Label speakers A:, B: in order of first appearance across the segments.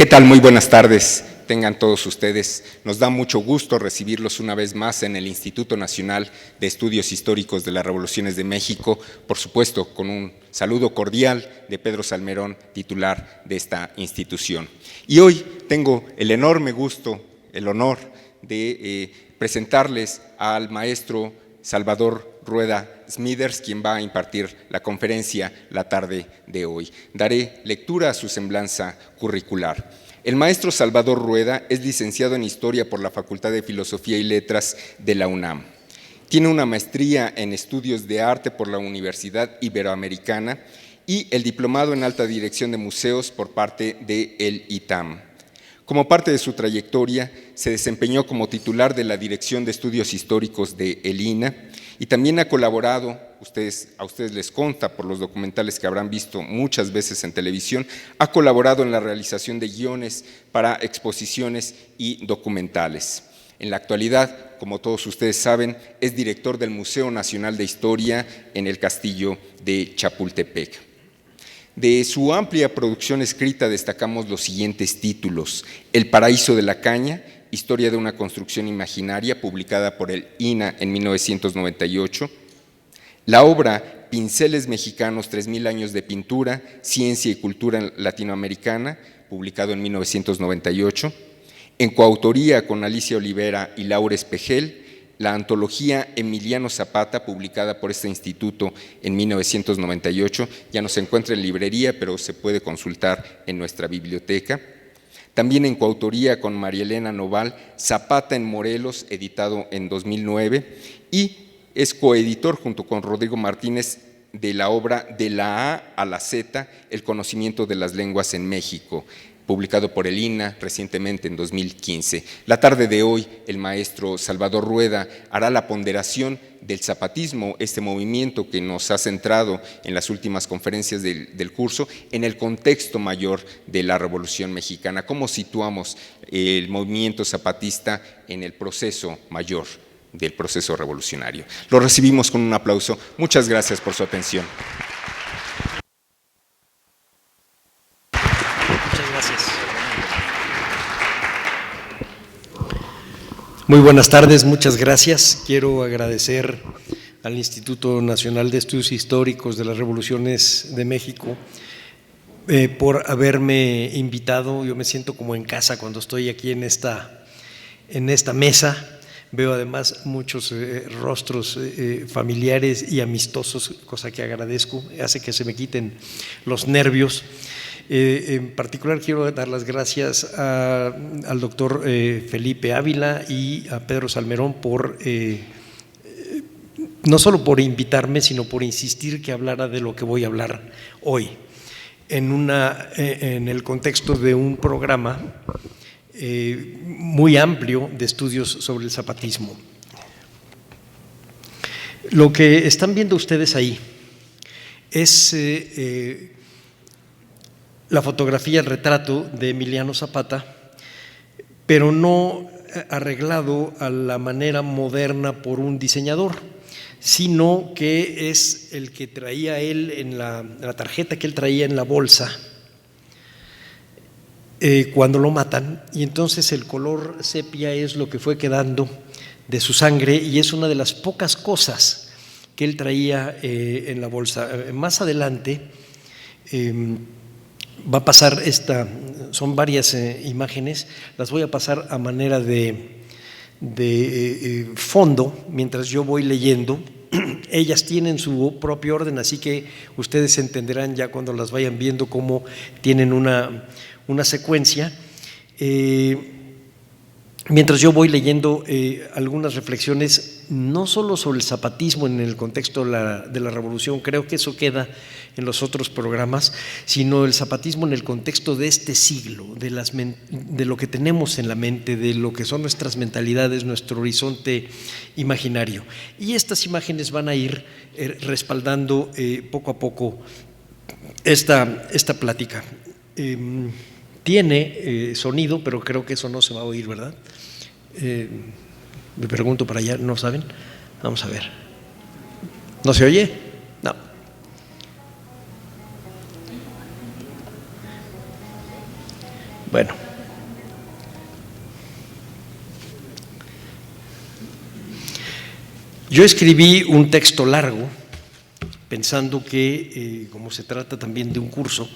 A: ¿Qué tal? Muy buenas tardes. Tengan todos ustedes. Nos da mucho gusto recibirlos una vez más en el Instituto Nacional de Estudios Históricos de las Revoluciones de México, por supuesto con un saludo cordial de Pedro Salmerón, titular de esta institución. Y hoy tengo el enorme gusto, el honor de presentarles al maestro Salvador Rueda Smithers, quien va a impartir la conferencia la tarde de hoy. Daré lectura a su semblanza curricular. El maestro Salvador Rueda es licenciado en Historia por la Facultad de Filosofía y Letras de la UNAM. Tiene una maestría en Estudios de Arte por la Universidad Iberoamericana y el diplomado en Alta Dirección de Museos por parte del ITAM. Como parte de su trayectoria, se desempeñó como titular de la Dirección de Estudios Históricos de el INAH y también ha colaborado, a ustedes les consta por los documentales que habrán visto muchas veces en televisión, ha colaborado en la realización de guiones para exposiciones y documentales. En la actualidad, como todos ustedes saben, es director del Museo Nacional de Historia en el Castillo de Chapultepec. De su amplia producción escrita destacamos los siguientes títulos: El paraíso de la caña, historia de una construcción imaginaria, publicada por el INAH en 1998, la obra Pinceles Mexicanos, 3000 años de pintura, ciencia y cultura latinoamericana, publicado en 1998, en coautoría con Alicia Olivera y Laura Espejel, la antología Emiliano Zapata, publicada por este instituto en 1998, ya no se encuentra en librería, pero se puede consultar en nuestra biblioteca. También en coautoría con María Elena Noval, Zapata en Morelos, editado en 2009, y es coeditor junto con Rodrigo Martínez de la obra De la A a la Z, el conocimiento de las lenguas en México, publicado por el INAH recientemente en 2015. La tarde de hoy, el maestro Salvador Rueda hará la ponderación del zapatismo, este movimiento que nos ha centrado en las últimas conferencias del curso, en el contexto mayor de la Revolución Mexicana. ¿Cómo situamos el movimiento zapatista en el proceso mayor del proceso revolucionario? Lo recibimos con un aplauso. Muchas gracias por su atención.
B: Muy buenas tardes, muchas gracias. Quiero agradecer al Instituto Nacional de Estudios Históricos de las Revoluciones de México por haberme invitado. Yo me siento como en casa cuando estoy aquí en esta mesa. Veo además muchos rostros familiares y amistosos, cosa que agradezco, hace que se me quiten los nervios. En particular quiero dar las gracias al doctor Felipe Ávila y a Pedro Salmerón por no solo por invitarme, sino por insistir que hablara de lo que voy a hablar hoy en el contexto de un programa muy amplio de estudios sobre el zapatismo. Lo que están viendo ustedes ahí es la fotografía, el retrato de Emiliano Zapata, pero no arreglado a la manera moderna por un diseñador, sino que es el que traía él en la tarjeta que él traía en la bolsa cuando lo matan, y entonces el color sepia es lo que fue quedando de su sangre y es una de las pocas cosas que él traía en la bolsa. Más adelante va a pasar son varias imágenes, las voy a pasar a manera de fondo mientras yo voy leyendo. Ellas tienen su propio orden, así que ustedes entenderán ya cuando las vayan viendo cómo tienen una secuencia. Mientras yo voy leyendo algunas reflexiones, no solo sobre el zapatismo en el contexto de la revolución, creo que eso queda en los otros programas, sino el zapatismo en el contexto de este siglo, de lo que tenemos en la mente, de lo que son nuestras mentalidades, nuestro horizonte imaginario. Y estas imágenes van a ir respaldando poco a poco esta plática. Tiene sonido, pero creo que eso no se va a oír, ¿verdad? Me pregunto para allá, ¿no saben? Vamos a ver. ¿No se oye? No. Bueno. Yo escribí un texto largo, pensando que, como se trata también de un curso,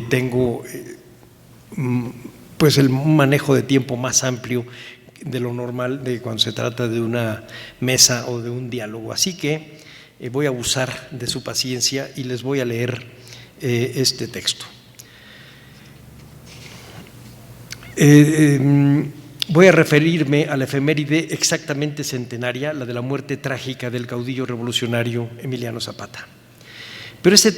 B: tengo pues el manejo de tiempo más amplio de lo normal de cuando se trata de una mesa o de un diálogo. Así que voy a abusar de su paciencia y les voy a leer este texto. Voy a referirme a la efeméride exactamente centenaria, la de la muerte trágica del caudillo revolucionario Emiliano Zapata. Pero este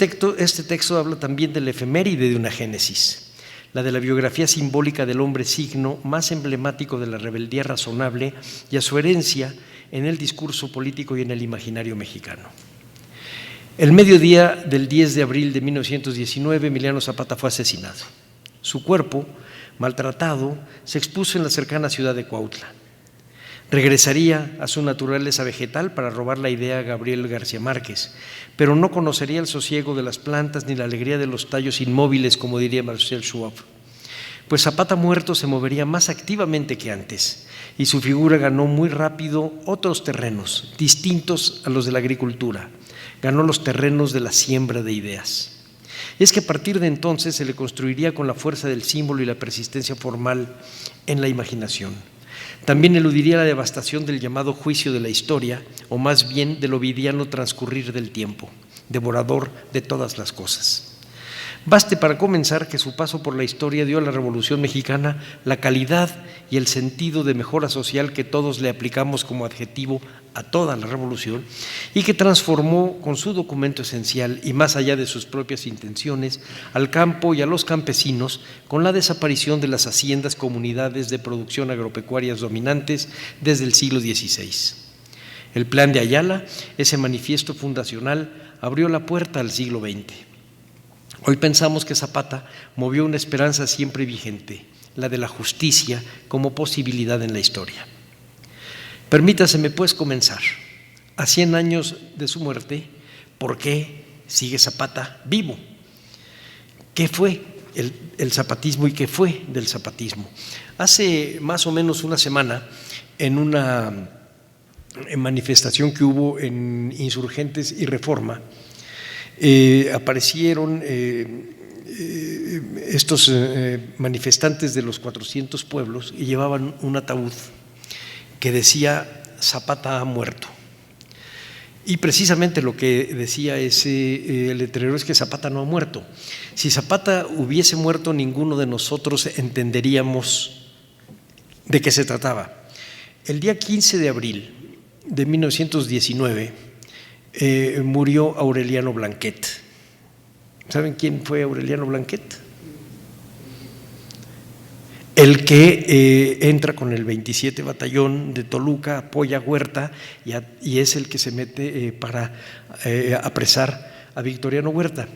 B: texto habla también de la efeméride de una génesis, la de la biografía simbólica del hombre signo más emblemático de la rebeldía razonable y a su herencia en el discurso político y en el imaginario mexicano. El mediodía del 10 de abril de 1919, Emiliano Zapata fue asesinado. Su cuerpo, maltratado, se expuso en la cercana ciudad de Cuautla. Regresaría a su naturaleza vegetal para robar la idea a Gabriel García Márquez, pero no conocería el sosiego de las plantas ni la alegría de los tallos inmóviles, como diría Marcel Schwab. Pues Zapata muerto se movería más activamente que antes y su figura ganó muy rápido otros terrenos distintos a los de la agricultura. Ganó los terrenos de la siembra de ideas. Es que a partir de entonces se le construiría con la fuerza del símbolo y la persistencia formal en la imaginación. También eludiría la devastación del llamado juicio de la historia, o más bien del ovidiano transcurrir del tiempo, devorador de todas las cosas. Baste para comenzar que su paso por la historia dio a la Revolución Mexicana la calidad y el sentido de mejora social que todos le aplicamos como adjetivo a toda la revolución y que transformó con su documento esencial y más allá de sus propias intenciones al campo y a los campesinos con la desaparición de las haciendas comunidades de producción agropecuarias dominantes desde el siglo XVI. El Plan de Ayala, ese manifiesto fundacional, abrió la puerta al siglo XX. Hoy pensamos que Zapata movió una esperanza siempre vigente, la de la justicia como posibilidad en la historia. Permítaseme pues comenzar. A 100 años de su muerte, ¿por qué sigue Zapata vivo? ¿Qué fue el zapatismo y qué fue del zapatismo? Hace más o menos una semana, en una manifestación que hubo en Insurgentes y Reforma, aparecieron estos manifestantes de los 400 pueblos y llevaban un ataúd que decía Zapata ha muerto. Y precisamente lo que decía ese letrero es que Zapata no ha muerto. Si Zapata hubiese muerto, ninguno de nosotros entenderíamos de qué se trataba. El día 15 de abril de 1919 murió Aureliano Blanquet. ¿Saben quién fue Aureliano Blanquet? El que entra con el 27 Batallón de Toluca, apoya a Huerta y es el que se mete para apresar a Victoriano Huerta.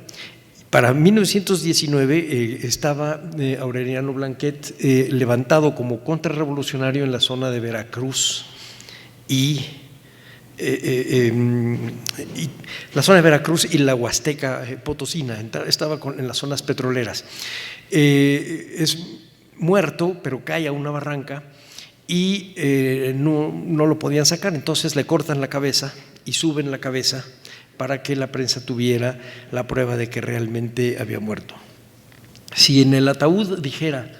B: Para 1919 estaba Aureliano Blanquet levantado como contrarrevolucionario en la zona de Veracruz y la zona de Veracruz y la Huasteca Potosina, estaba en las zonas petroleras. Es muerto, pero cae a una barranca y no lo podían sacar, entonces le cortan la cabeza y suben la cabeza para que la prensa tuviera la prueba de que realmente había muerto. Si en el ataúd dijera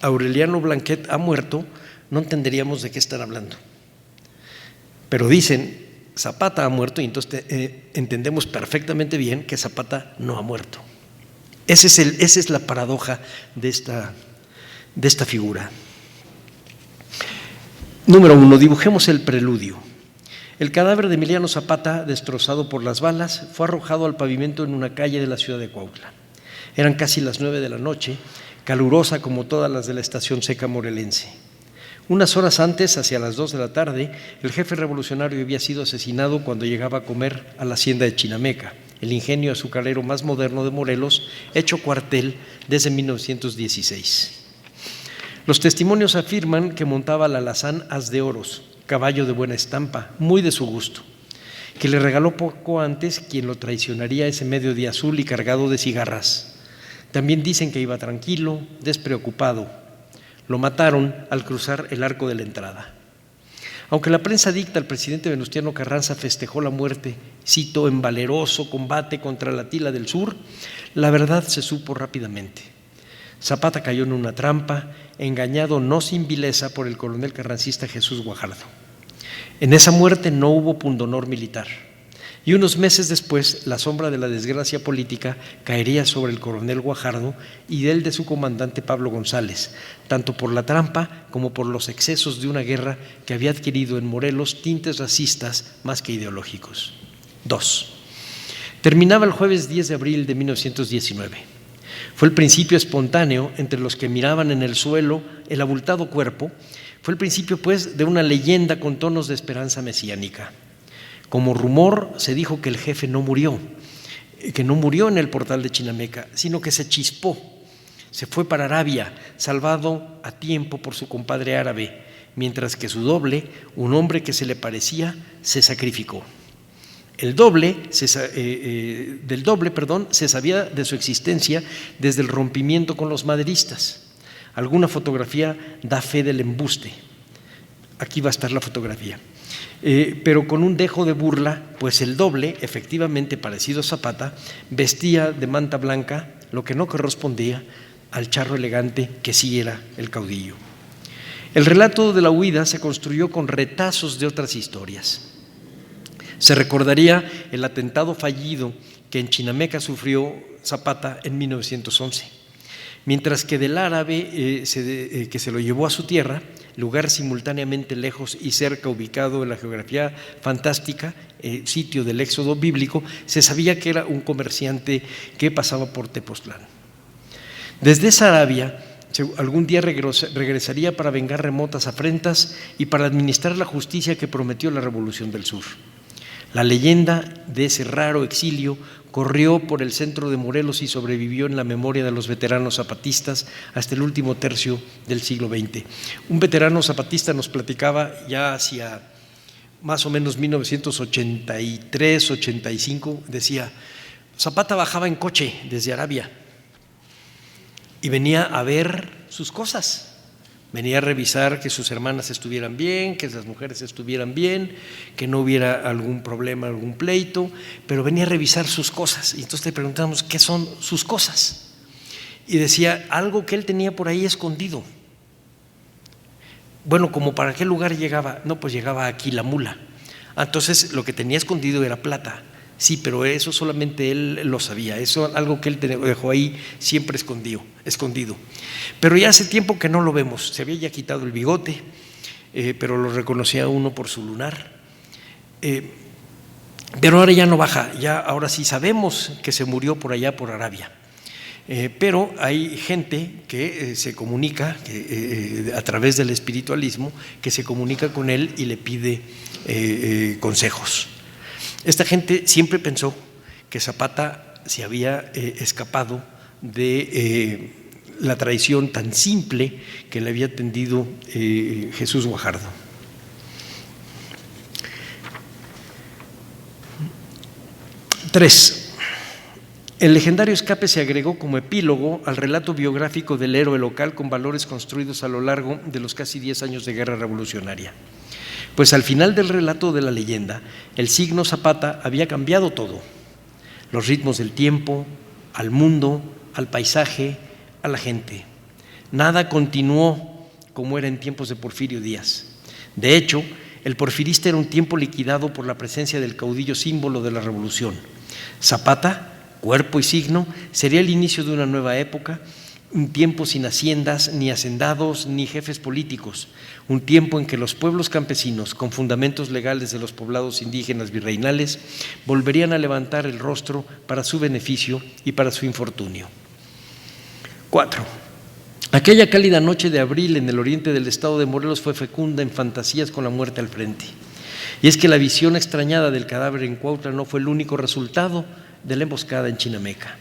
B: Aureliano Blanquet ha muerto, no entenderíamos de qué están hablando. Pero dicen Zapata ha muerto y entonces entendemos perfectamente bien que Zapata no ha muerto. Esa es la paradoja de esta figura. Número 1, dibujemos el preludio. El cadáver de Emiliano Zapata, destrozado por las balas, fue arrojado al pavimento en una calle de la ciudad de Cuautla. Eran casi las 9 de la noche, calurosa como todas las de la estación seca morelense. Unas horas antes, hacia las 2 de la tarde, el jefe revolucionario había sido asesinado cuando llegaba a comer a la hacienda de Chinameca, el ingenio azucarero más moderno de Morelos, hecho cuartel desde 1916. Los testimonios afirman que montaba al alazán As de Oros, caballo de buena estampa, muy de su gusto, que le regaló poco antes quien lo traicionaría ese mediodía azul y cargado de cigarras. También dicen que iba tranquilo, despreocupado. Lo mataron al cruzar el arco de la entrada. Aunque la prensa dicta, el presidente Venustiano Carranza festejó la muerte, cito, en valeroso combate contra la Attila del Sur, la verdad se supo rápidamente. Zapata cayó en una trampa, engañado no sin vileza por el coronel carrancista Jesús Guajardo. En esa muerte no hubo pundonor militar, y unos meses después la sombra de la desgracia política caería sobre el coronel Guajardo y del de su comandante Pablo González, tanto por la trampa como por los excesos de una guerra que había adquirido en Morelos tintes racistas más que ideológicos. 2. Terminaba el jueves 10 de abril de 1919. Fue el principio espontáneo entre los que miraban en el suelo el abultado cuerpo. Fue el principio, pues, de una leyenda con tonos de esperanza mesiánica. Como rumor se dijo que el jefe no murió en el portal de Chinameca, sino que se chispó, se fue para Arabia, salvado a tiempo por su compadre árabe, mientras que su doble, un hombre que se le parecía, se sacrificó. Del doble se sabía de su existencia desde el rompimiento con los maderistas. Alguna fotografía da fe del embuste. Aquí va a estar la fotografía. Pero con un dejo de burla, pues el doble, efectivamente parecido a Zapata, vestía de manta blanca, lo que no correspondía al charro elegante que sí era el caudillo. El relato de la huida se construyó con retazos de otras historias. Se recordaría el atentado fallido que en Chinameca sufrió Zapata en 1911, mientras que del árabe que se lo llevó a su tierra, lugar simultáneamente lejos y cerca ubicado en la geografía fantástica, sitio del éxodo bíblico, se sabía que era un comerciante que pasaba por Tepoztlán. Desde esa Arabia algún día regresaría para vengar remotas afrentas y para administrar la justicia que prometió la Revolución del Sur. La leyenda de ese raro exilio corrió por el centro de Morelos y sobrevivió en la memoria de los veteranos zapatistas hasta el último tercio del siglo XX. Un veterano zapatista nos platicaba ya hacia más o menos 1983, 85, decía, Zapata bajaba en coche desde Arabia y venía a ver sus cosas. Venía a revisar que sus hermanas estuvieran bien, que las mujeres estuvieran bien, que no hubiera algún problema, algún pleito, pero venía a revisar sus cosas. Y entonces le preguntamos, ¿qué son sus cosas? Y decía, algo que él tenía por ahí escondido. Bueno, ¿como para qué lugar llegaba? No, pues llegaba aquí la mula. Entonces lo que tenía escondido era plata. Sí, pero eso solamente él lo sabía, eso algo que él dejó ahí siempre escondido. Pero ya hace tiempo que no lo vemos, se había ya quitado el bigote, pero lo reconocía uno por su lunar. Pero ahora ya no baja, ahora sí sabemos que se murió por allá por Arabia. Pero hay gente que se comunica a través del espiritualismo, que se comunica con él y le pide consejos. Esta gente siempre pensó que Zapata se había escapado de la traición tan simple que le había tendido Jesús Guajardo. Tres. El legendario escape se agregó como epílogo al relato biográfico del héroe local con valores construidos a lo largo de los casi 10 años de guerra revolucionaria. Pues al final del relato de la leyenda, el signo Zapata había cambiado todo: los ritmos del tiempo, al mundo, al paisaje, a la gente. Nada continuó como era en tiempos de Porfirio Díaz. De hecho, el porfirista era un tiempo liquidado por la presencia del caudillo símbolo de la revolución. Zapata, cuerpo y signo, sería el inicio de una nueva época, un tiempo sin haciendas, ni hacendados, ni jefes políticos, un tiempo en que los pueblos campesinos, con fundamentos legales de los poblados indígenas virreinales, volverían a levantar el rostro para su beneficio y para su infortunio. 4. Aquella cálida noche de abril en el oriente del estado de Morelos fue fecunda en fantasías con la muerte al frente. Y es que la visión extrañada del cadáver en Cuautla no fue el único resultado de la emboscada en Chinameca.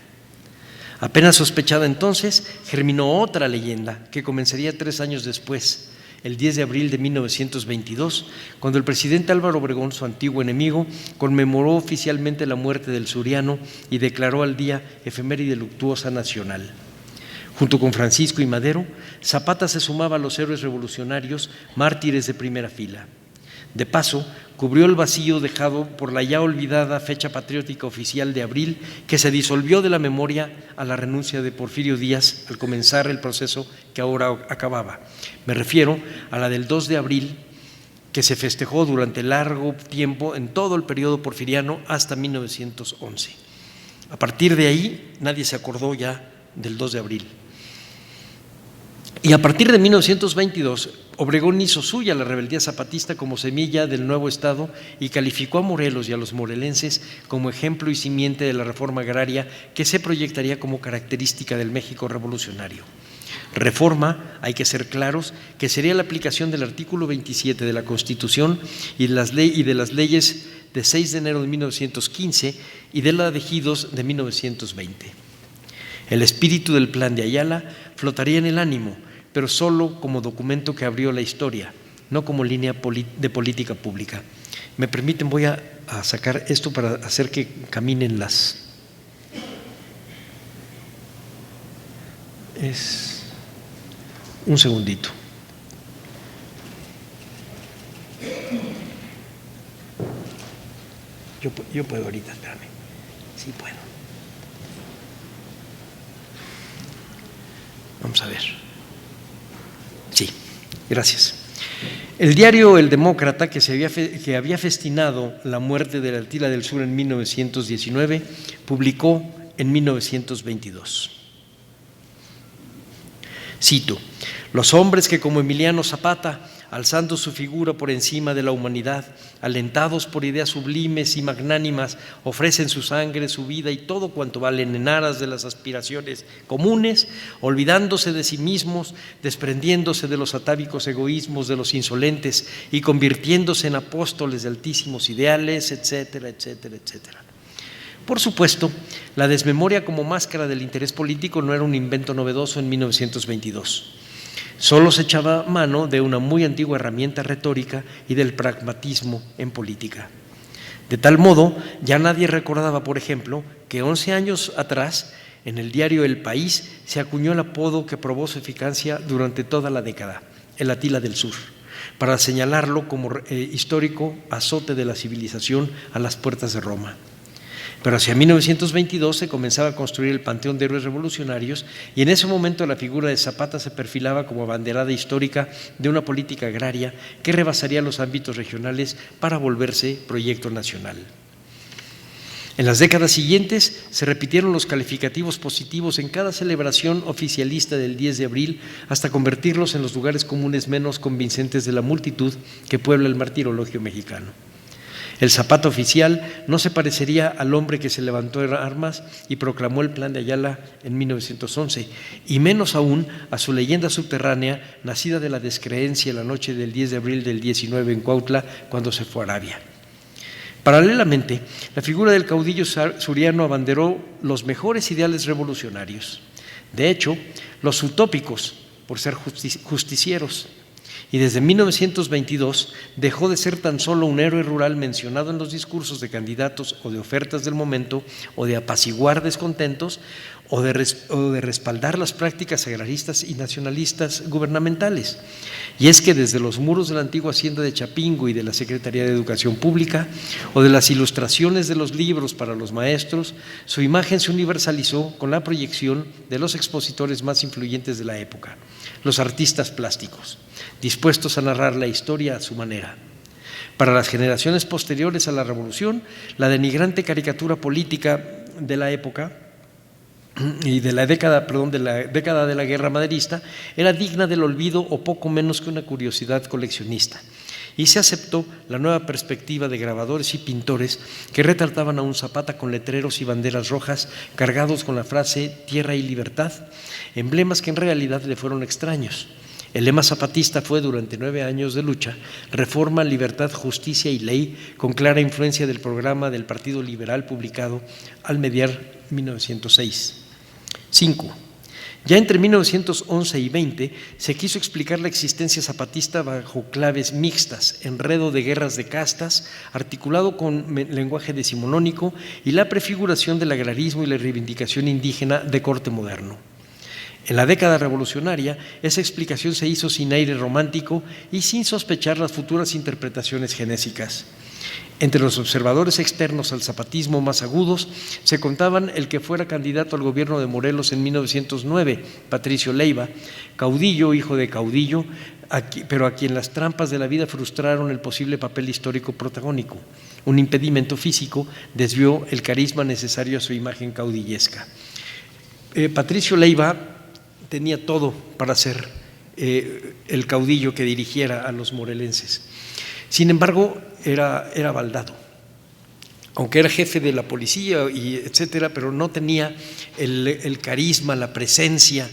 B: Apenas sospechada entonces, germinó otra leyenda que comenzaría 3 años después el 10 de abril de 1922, cuando el presidente Álvaro Obregón, su antiguo enemigo, conmemoró oficialmente la muerte del Suriano y declaró al día efeméride luctuosa nacional. Junto con Francisco y Madero, Zapata se sumaba a los héroes revolucionarios, mártires de primera fila. De paso, cubrió el vacío dejado por la ya olvidada fecha patriótica oficial de abril, que se disolvió de la memoria a la renuncia de Porfirio Díaz al comenzar el proceso que ahora acababa. Me refiero a la del 2 de abril, que se festejó durante largo tiempo en todo el periodo porfiriano hasta 1911. A partir de ahí, nadie se acordó ya del 2 de abril. Y a partir de 1922, Obregón hizo suya la rebeldía zapatista como semilla del nuevo Estado y calificó a Morelos y a los morelenses como ejemplo y simiente de la reforma agraria que se proyectaría como característica del México revolucionario. Reforma, hay que ser claros, que sería la aplicación del artículo 27 de la Constitución y de las leyes de 6 de enero de 1915 y de la de ejidos de 1920. El espíritu del Plan de Ayala flotaría en el ánimo, pero solo como documento que abrió la historia, no como línea de política pública. Me permiten, voy a sacar esto para hacer que caminen las… Un segundito. Yo puedo ahorita, espérame. Sí puedo. Vamos a ver. Sí, gracias. El diario El Demócrata, que había festinado la muerte de Attila del Sur en 1919, publicó en 1922. Cito: los hombres que como Emiliano Zapata, alzando su figura por encima de la humanidad, alentados por ideas sublimes y magnánimas, ofrecen su sangre, su vida y todo cuanto valen en aras de las aspiraciones comunes, olvidándose de sí mismos, desprendiéndose de los atávicos egoísmos de los insolentes y convirtiéndose en apóstoles de altísimos ideales, etcétera, etcétera, etcétera. Por supuesto, la desmemoria como máscara del interés político no era un invento novedoso en 1922. Solo se echaba mano de una muy antigua herramienta retórica y del pragmatismo en política. De tal modo, ya nadie recordaba, por ejemplo, que 11 años atrás, en el diario El País, se acuñó el apodo que probó su eficacia durante toda la década, el Attila del Sur, para señalarlo como histórico azote de la civilización a las puertas de Roma. Pero hacia 1922 se comenzaba a construir el panteón de héroes revolucionarios y en ese momento la figura de Zapata se perfilaba como abanderada histórica de una política agraria que rebasaría los ámbitos regionales para volverse proyecto nacional. En las décadas siguientes se repitieron los calificativos positivos en cada celebración oficialista del 10 de abril hasta convertirlos en los lugares comunes menos convincentes de la multitud que puebla el martirologio mexicano. El Zapata oficial no se parecería al hombre que se levantó en armas y proclamó el Plan de Ayala en 1911, y menos aún a su leyenda subterránea nacida de la descreencia la noche del 10 de abril del 19 en Cuautla, cuando se fue a Arabia. Paralelamente, la figura del caudillo suriano abanderó los mejores ideales revolucionarios. De hecho, los utópicos, por ser justicieros. Y desde 1922 dejó de ser tan solo un héroe rural mencionado en los discursos de candidatos o de ofertas del momento, o de apaciguar descontentos, o de respaldar las prácticas agraristas y nacionalistas gubernamentales. Y es que desde los muros de la antigua hacienda de Chapingo y de la Secretaría de Educación Pública, o de las ilustraciones de los libros para los maestros, su imagen se universalizó con la proyección de los expositores más influyentes de la época, los artistas plásticos, dispuestos a narrar la historia a su manera. Para las generaciones posteriores a la Revolución, la denigrante caricatura política de la época y de la década de la Guerra Maderista era digna del olvido o poco menos que una curiosidad coleccionista. Y se aceptó la nueva perspectiva de grabadores y pintores que retrataban a un Zapata con letreros y banderas rojas cargados con la frase «Tierra y libertad», emblemas que en realidad le fueron extraños. El lema zapatista fue, durante 9 años de lucha, reforma, libertad, justicia y ley, con clara influencia del programa del Partido Liberal publicado al mediar 1906. 5. Ya entre 1911 y 20 se quiso explicar la existencia zapatista bajo claves mixtas, enredo de guerras de castas, articulado con lenguaje decimonónico y la prefiguración del agrarismo y la reivindicación indígena de corte moderno. En la década revolucionaria, esa explicación se hizo sin aire romántico y sin sospechar las futuras interpretaciones genésicas. Entre los observadores externos al zapatismo más agudos se contaban el que fuera candidato al gobierno de Morelos en 1909, Patricio Leiva, caudillo, hijo de caudillo, pero a quien las trampas de la vida frustraron el posible papel histórico protagónico. Un impedimento físico desvió el carisma necesario a su imagen caudillesca. Patricio Leiva tenía todo para ser el caudillo que dirigiera a los morelenses. Sin embargo, era baldado, aunque era jefe de la policía y etcétera, pero no tenía el carisma, la presencia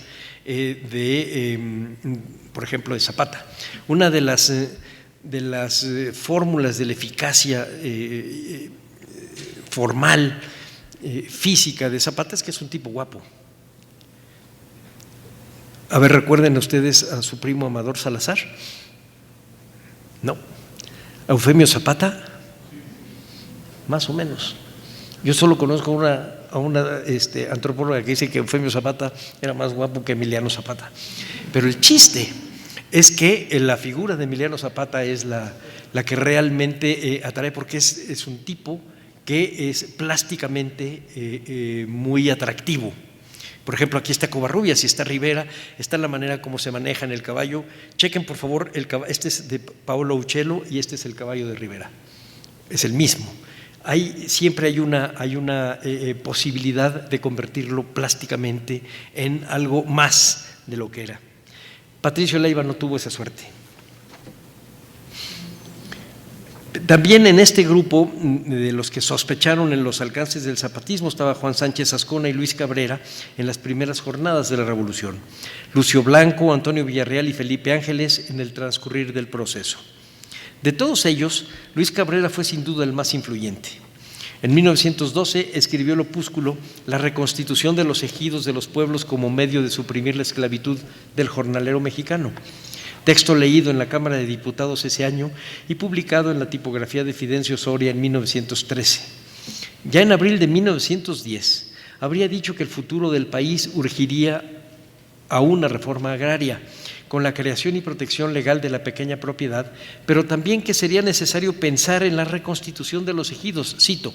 B: por ejemplo, de Zapata. Una de las fórmulas de la eficacia formal, física de Zapata es que es un tipo guapo. A ver, recuerden ustedes a su primo Amador Salazar. No. Eufemio Zapata, más o menos. Yo solo conozco a una antropóloga que dice que Eufemio Zapata era más guapo que Emiliano Zapata. Pero el chiste es que la figura de Emiliano Zapata es la que realmente atrae, porque es un tipo que es plásticamente muy atractivo. Por ejemplo, aquí está Covarrubias y está Rivera, está la manera como se maneja en el caballo. Chequen, por favor, este es de Paolo Uccello y este es el caballo de Rivera. Es el mismo. Siempre hay una posibilidad de convertirlo plásticamente en algo más de lo que era. Patricio Leiva no tuvo esa suerte. También en este grupo de los que sospecharon en los alcances del zapatismo estaba Juan Sánchez Azcona y Luis Cabrera en las primeras jornadas de la Revolución, Lucio Blanco, Antonio Villarreal y Felipe Ángeles en el transcurrir del proceso. De todos ellos, Luis Cabrera fue sin duda el más influyente. En 1912 escribió el opúsculo La reconstitución de los ejidos de los pueblos como medio de suprimir la esclavitud del jornalero mexicano, texto leído en la Cámara de Diputados ese año y publicado en la tipografía de Fidencio Soria en 1913. Ya en abril de 1910 habría dicho que el futuro del país urgiría a una reforma agraria, con la creación y protección legal de la pequeña propiedad, pero también que sería necesario pensar en la reconstitución de los ejidos, cito,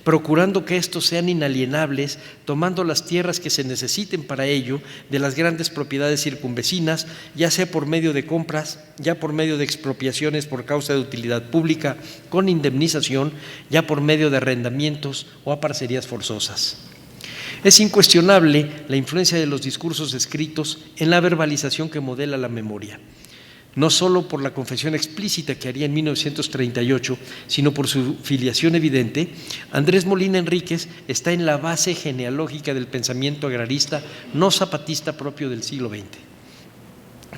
B: procurando que estos sean inalienables, tomando las tierras que se necesiten para ello de las grandes propiedades circunvecinas, ya sea por medio de compras, ya por medio de expropiaciones por causa de utilidad pública, con indemnización, ya por medio de arrendamientos o a parcerías forzosas. Es incuestionable la influencia de los discursos escritos en la verbalización que modela la memoria, no solo por la confesión explícita que haría en 1938, sino por su filiación evidente. Andrés Molina Enríquez está en la base genealógica del pensamiento agrarista no zapatista propio del siglo XX.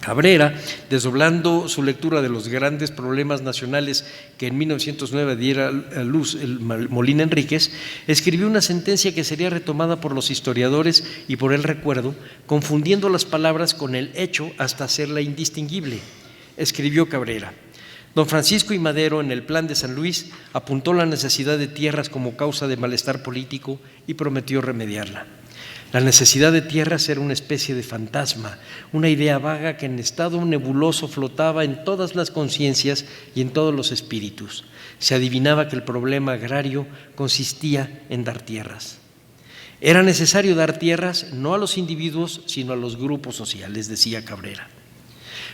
B: Cabrera, desdoblando su lectura de los grandes problemas nacionales que en 1909 diera a luz el Molina Enríquez, escribió una sentencia que sería retomada por los historiadores y por el recuerdo, confundiendo las palabras con el hecho hasta hacerla indistinguible. Escribió Cabrera: don Francisco I. Madero, en el Plan de San Luis, apuntó la necesidad de tierras como causa de malestar político y prometió remediarla. La necesidad de tierras era una especie de fantasma, una idea vaga que en estado nebuloso flotaba en todas las conciencias y en todos los espíritus. Se adivinaba que el problema agrario consistía en dar tierras. Era necesario dar tierras no a los individuos, sino a los grupos sociales, decía Cabrera.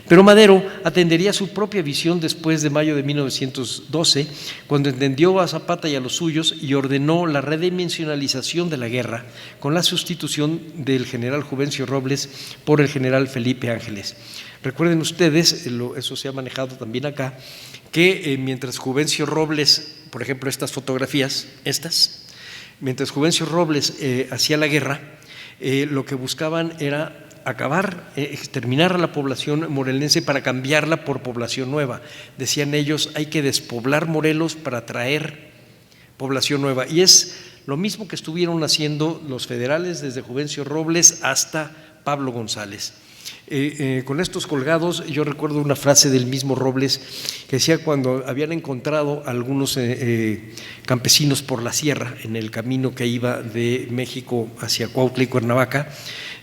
B: Pero Madero atendería su propia visión después de mayo de 1912, cuando entendió a Zapata y a los suyos y ordenó la redimensionalización de la guerra con la sustitución del general Juvencio Robles por el general Felipe Ángeles. Recuerden ustedes, eso se ha manejado también acá, que mientras Juvencio Robles, por ejemplo, estas fotografías, mientras Juvencio Robles hacía la guerra, lo que buscaban era exterminar a la población morelense para cambiarla por población nueva. Decían ellos, hay que despoblar Morelos para traer población nueva. Y es lo mismo que estuvieron haciendo los federales desde Juvencio Robles hasta Pablo González. Con estos colgados, yo recuerdo una frase del mismo Robles que decía cuando habían encontrado algunos campesinos por la sierra en el camino que iba de México hacia Cuautla y Cuernavaca,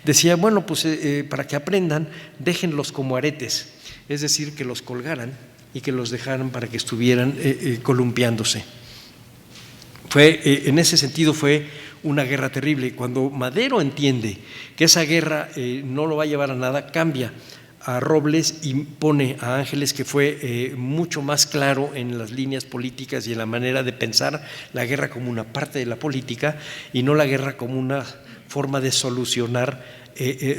B: decía, bueno, pues para que aprendan, déjenlos como aretes, es decir, que los colgaran y que los dejaran para que estuvieran columpiándose. En ese sentido fue una guerra terrible. Cuando Madero entiende que esa guerra no lo va a llevar a nada, cambia a Robles y pone a Ángeles, que fue mucho más claro en las líneas políticas y en la manera de pensar la guerra como una parte de la política y no la guerra como una forma de solucionar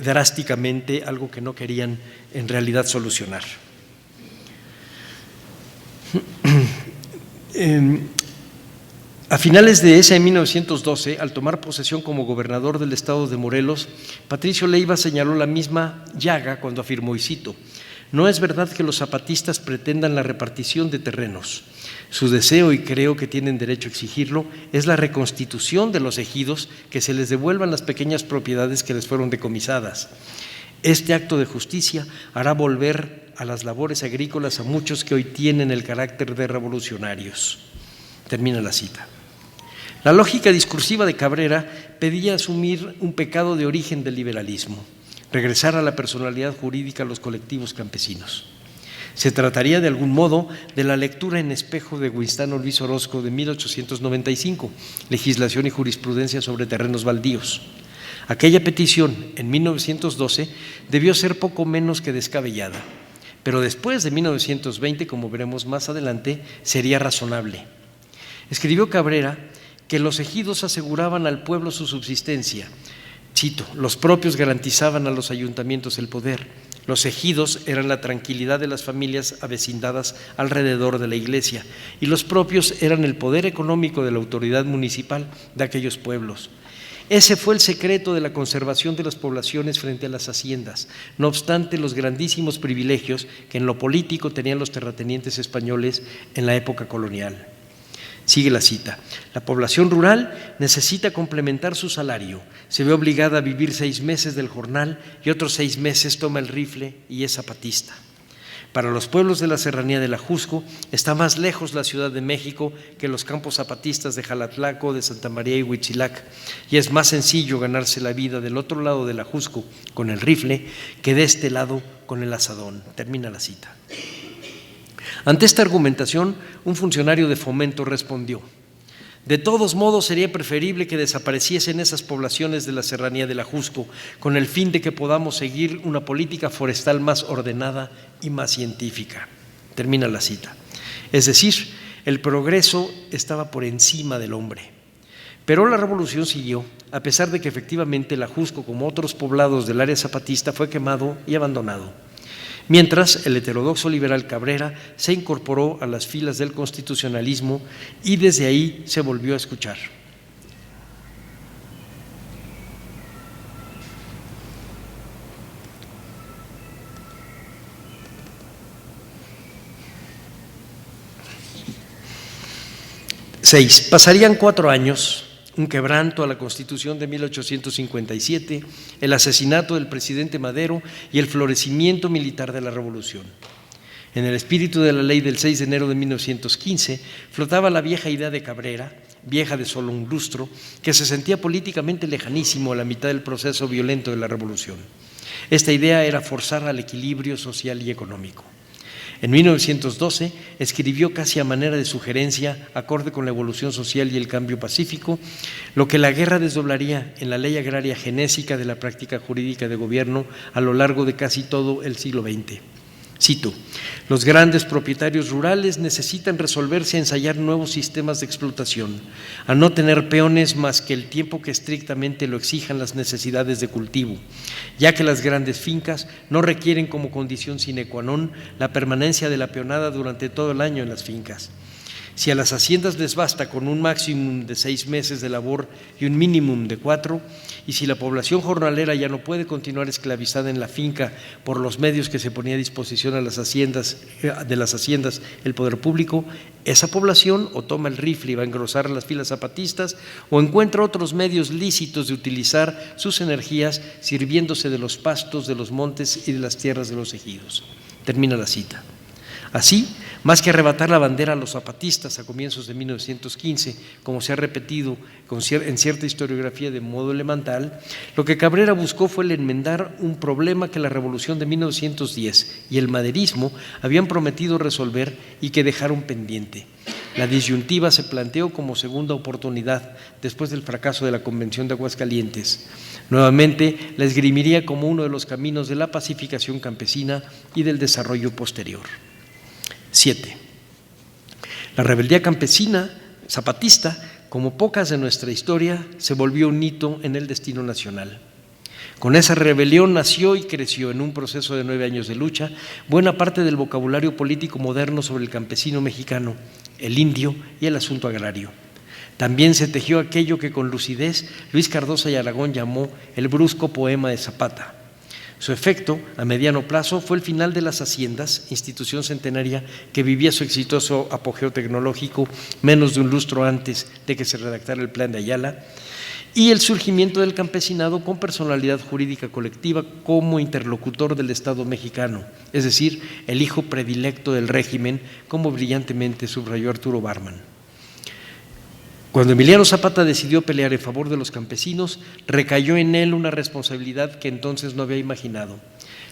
B: drásticamente algo que no querían en realidad solucionar. A finales de ese año 1912, al tomar posesión como gobernador del estado de Morelos, Patricio Leiva señaló la misma llaga cuando afirmó, y cito: no es verdad que los zapatistas pretendan la repartición de terrenos. Su deseo, y creo que tienen derecho a exigirlo, es la reconstitución de los ejidos, que se les devuelvan las pequeñas propiedades que les fueron decomisadas. Este acto de justicia hará volver a las labores agrícolas a muchos que hoy tienen el carácter de revolucionarios. Termina la cita. La lógica discursiva de Cabrera pedía asumir un pecado de origen del liberalismo, regresar a la personalidad jurídica a los colectivos campesinos. Se trataría de algún modo de la lectura en espejo de Guistano Luis Orozco de 1895, Legislación y jurisprudencia sobre terrenos baldíos. Aquella petición en 1912 debió ser poco menos que descabellada, pero después de 1920, como veremos más adelante, sería razonable. Escribió Cabrera que los ejidos aseguraban al pueblo su subsistencia. Cito: los propios garantizaban a los ayuntamientos el poder. Los ejidos eran la tranquilidad de las familias avecindadas alrededor de la iglesia y los propios eran el poder económico de la autoridad municipal de aquellos pueblos. Ese fue el secreto de la conservación de las poblaciones frente a las haciendas, no obstante los grandísimos privilegios que en lo político tenían los terratenientes españoles en la época colonial. Sigue la cita: la población rural necesita complementar su salario, se ve obligada a vivir 6 meses del jornal y otros 6 meses toma el rifle y es zapatista. Para los pueblos de la serranía del Ajusco está más lejos la Ciudad de México que los campos zapatistas de Jalatlaco, de Santa María y Huitzilac, y es más sencillo ganarse la vida del otro lado del Ajusco con el rifle que de este lado con el asadón. Termina la cita. Ante esta argumentación, un funcionario de Fomento respondió: de todos modos sería preferible que desapareciesen esas poblaciones de la serranía del Ajusco con el fin de que podamos seguir una política forestal más ordenada y más científica. Termina la cita. Es decir, el progreso estaba por encima del hombre. Pero la revolución siguió, a pesar de que efectivamente el Ajusco, como otros poblados del área zapatista, fue quemado y abandonado. Mientras, el heterodoxo liberal Cabrera se incorporó a las filas del constitucionalismo y desde ahí se volvió a escuchar. Pasarían 4 años, un quebranto a la Constitución de 1857, el asesinato del presidente Madero y el florecimiento militar de la Revolución. En el espíritu de la ley del 6 de enero de 1915 flotaba la vieja idea de Cabrera, vieja de solo un lustro, que se sentía políticamente lejanísimo a la mitad del proceso violento de la Revolución. Esta idea era forzar al equilibrio social y económico. En 1912 escribió casi a manera de sugerencia, acorde con la evolución social y el cambio pacífico, lo que la guerra desdoblaría en la ley agraria genésica de la práctica jurídica de gobierno a lo largo de casi todo el siglo XX. Cito: los grandes propietarios rurales necesitan resolverse a ensayar nuevos sistemas de explotación, a no tener peones más que el tiempo que estrictamente lo exijan las necesidades de cultivo, ya que las grandes fincas no requieren como condición sine qua non la permanencia de la peonada durante todo el año en las fincas. Si a las haciendas les basta con un máximo de 6 meses de labor y un mínimo de 4, y si la población jornalera ya no puede continuar esclavizada en la finca por los medios que se ponía a disposición de las haciendas el poder público, esa población o toma el rifle y va a engrosar las filas zapatistas o encuentra otros medios lícitos de utilizar sus energías sirviéndose de los pastos, de los montes y de las tierras de los ejidos. Termina la cita. Así, más que arrebatar la bandera a los zapatistas a comienzos de 1915, como se ha repetido en cierta historiografía de modo elemental, lo que Cabrera buscó fue el enmendar un problema que la Revolución de 1910 y el maderismo habían prometido resolver y que dejaron pendiente. La disyuntiva se planteó como segunda oportunidad después del fracaso de la Convención de Aguascalientes. Nuevamente la esgrimiría como uno de los caminos de la pacificación campesina y del desarrollo posterior. 7. La rebeldía campesina zapatista, como pocas de nuestra historia, se volvió un hito en el destino nacional. Con esa rebelión nació y creció en un proceso de 9 años de lucha buena parte del vocabulario político moderno sobre el campesino mexicano, el indio y el asunto agrario. También se tejió aquello que con lucidez Luis Cardosa y Aragón llamó el brusco poema de Zapata. Su efecto, a mediano plazo, fue el final de las haciendas, institución centenaria que vivía su exitoso apogeo tecnológico menos de un lustro antes de que se redactara el Plan de Ayala, y el surgimiento del campesinado con personalidad jurídica colectiva como interlocutor del Estado mexicano, es decir, el hijo predilecto del régimen, como brillantemente subrayó Arturo Barman. Cuando Emiliano Zapata decidió pelear en favor de los campesinos, recayó en él una responsabilidad que entonces no había imaginado,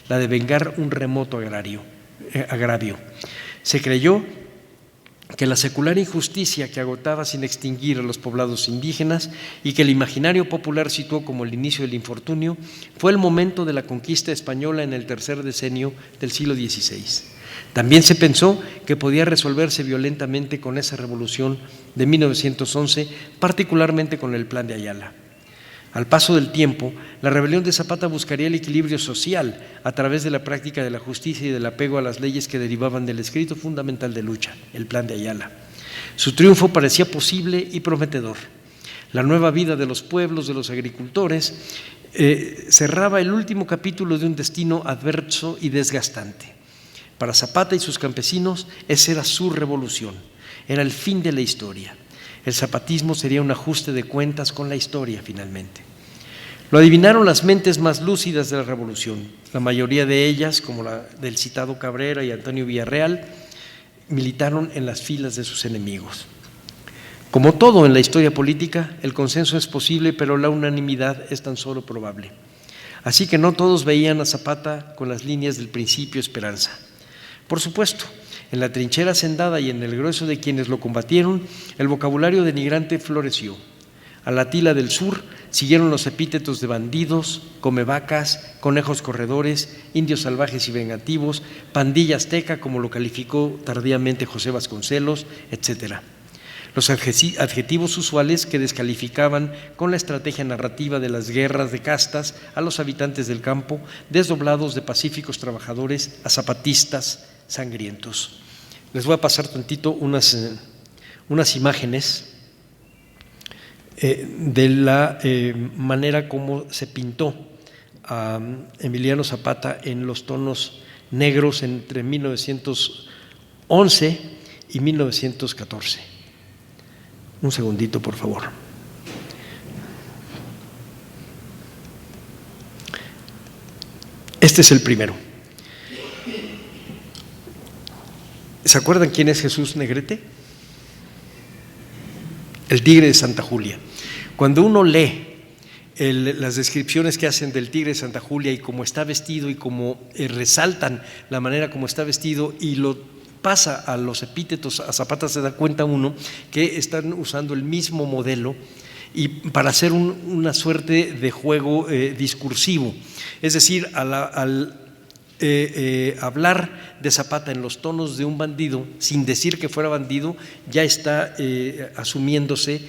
B: la de vengar un remoto agravio. Se creyó que la secular injusticia que agotaba sin extinguir a los poblados indígenas y que el imaginario popular situó como el inicio del infortunio, fue el momento de la conquista española en el tercer decenio del siglo XVI. También se pensó que podía resolverse violentamente con esa revolución de 1911, particularmente con el Plan de Ayala. Al paso del tiempo, la rebelión de Zapata buscaría el equilibrio social a través de la práctica de la justicia y del apego a las leyes que derivaban del escrito fundamental de lucha, el Plan de Ayala. Su triunfo parecía posible y prometedor. La nueva vida de los pueblos, de los agricultores, cerraba el último capítulo de un destino adverso y desgastante. Para Zapata y sus campesinos, esa era su revolución, era el fin de la historia. El zapatismo sería un ajuste de cuentas con la historia, finalmente. Lo adivinaron las mentes más lúcidas de la revolución. La mayoría de ellas, como la del citado Cabrera y Antonio Villarreal, militaron en las filas de sus enemigos. Como todo en la historia política, el consenso es posible, pero la unanimidad es tan solo probable. Así que no todos veían a Zapata con las líneas del principio esperanza. Por supuesto, en la trinchera hacendada y en el grueso de quienes lo combatieron, el vocabulario denigrante floreció. A la tila del sur siguieron los epítetos de bandidos, comevacas, conejos corredores, indios salvajes y vengativos, pandilla azteca, como lo calificó tardíamente José Vasconcelos, etc. Los adjetivos usuales que descalificaban con la estrategia narrativa de las guerras de castas a los habitantes del campo, desdoblados de pacíficos trabajadores a zapatistas sangrientos. Les voy a pasar tantito unas imágenes de la manera como se pintó a Emiliano Zapata en los tonos negros entre 1911 y 1914. Un segundito, por favor. Este es el primero. ¿Se acuerdan quién es Jesús Negrete? El tigre de Santa Julia. Cuando uno lee las descripciones que hacen del tigre de Santa Julia y cómo está vestido y cómo resaltan la manera como está vestido y lo pasa a los epítetos, a Zapata se da cuenta uno que están usando el mismo modelo y para hacer una suerte de juego discursivo. Es decir, al hablar de Zapata en los tonos de un bandido, sin decir que fuera bandido, ya está asumiéndose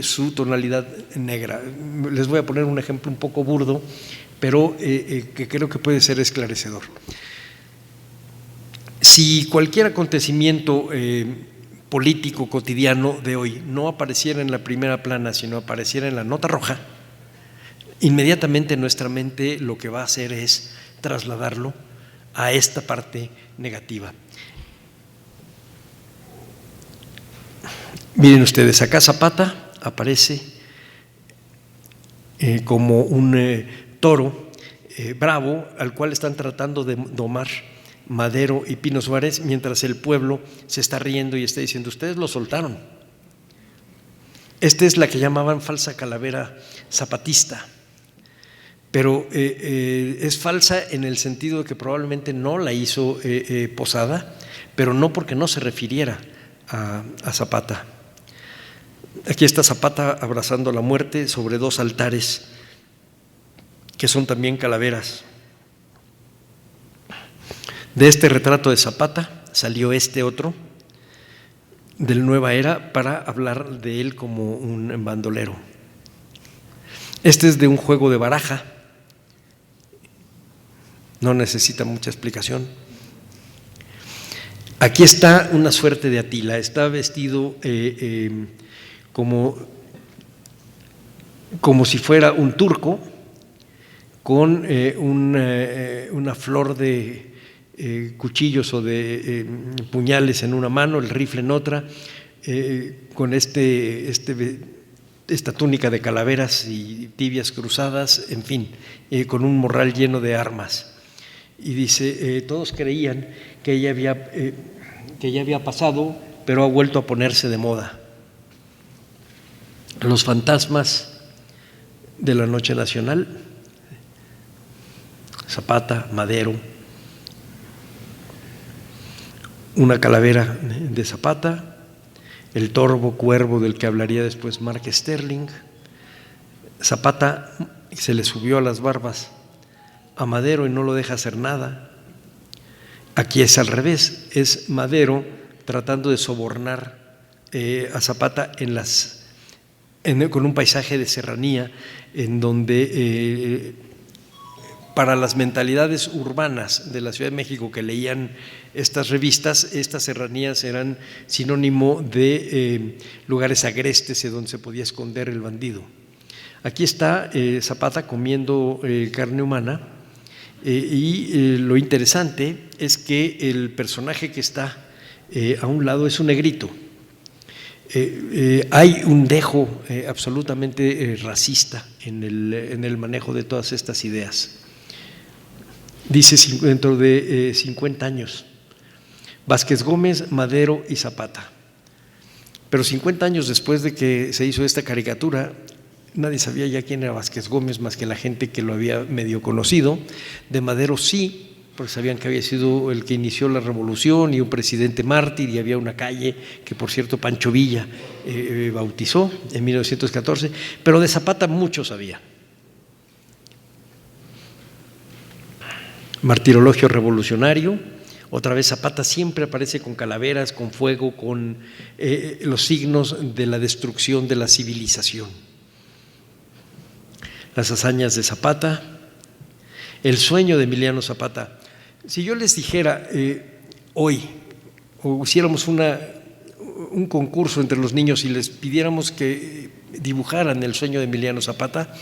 B: su tonalidad negra. Les voy a poner un ejemplo un poco burdo, pero que creo que puede ser esclarecedor. Si cualquier acontecimiento político cotidiano de hoy no apareciera en la primera plana, sino apareciera en la nota roja, inmediatamente nuestra mente lo que va a hacer es trasladarlo a esta parte negativa. Miren ustedes, acá Zapata aparece como un toro bravo al cual están tratando de domar Madero y Pino Suárez, mientras el pueblo se está riendo y está diciendo: ustedes lo soltaron. Esta es la que llamaban falsa calavera zapatista, pero es falsa en el sentido de que probablemente no la hizo Posada, pero no porque no se refiriera a Zapata. Aquí está Zapata abrazando la muerte sobre dos altares que son también calaveras. De este retrato de Zapata salió este otro del Nueva Era para hablar de él como un bandolero. Este es de un juego de baraja, no necesita mucha explicación. Aquí está una suerte de Atila, está vestido como si fuera un turco, con una flor de cuchillos o de puñales en una mano, el rifle en otra, con esta túnica de calaveras y tibias cruzadas, en fin, con un morral lleno de armas. Y dice, todos creían que ya había pasado, pero ha vuelto a ponerse de moda. Los fantasmas de la noche nacional, Zapata, Madero, una calavera de Zapata, el torvo cuervo del que hablaría después Mark Sterling. Zapata se le subió a las barbas a Madero y no lo deja hacer nada. Aquí es al revés, es Madero tratando de sobornar a Zapata con un paisaje de serranía en donde para las mentalidades urbanas de la Ciudad de México que leían estas revistas, estas serranías eran sinónimo de lugares agrestes donde se podía esconder el bandido. Aquí está Zapata comiendo carne humana y lo interesante es que el personaje que está a un lado es un negrito. Hay un dejo absolutamente racista en el manejo de todas estas ideas. Dice dentro de 50 años, Vázquez Gómez, Madero y Zapata. Pero 50 años después de que se hizo esta caricatura, nadie sabía ya quién era Vázquez Gómez más que la gente que lo había medio conocido. De Madero sí, porque sabían que había sido el que inició la revolución y un presidente mártir, y había una calle que, por cierto, Pancho Villa bautizó en 1914, pero de Zapata mucho sabía. Martirologio revolucionario, otra vez Zapata siempre aparece con calaveras, con fuego, con los signos de la destrucción de la civilización. Las hazañas de Zapata, el sueño de Emiliano Zapata. Si yo les dijera hoy, o hiciéramos un concurso entre los niños y les pidiéramos que dibujaran el sueño de Emiliano Zapata,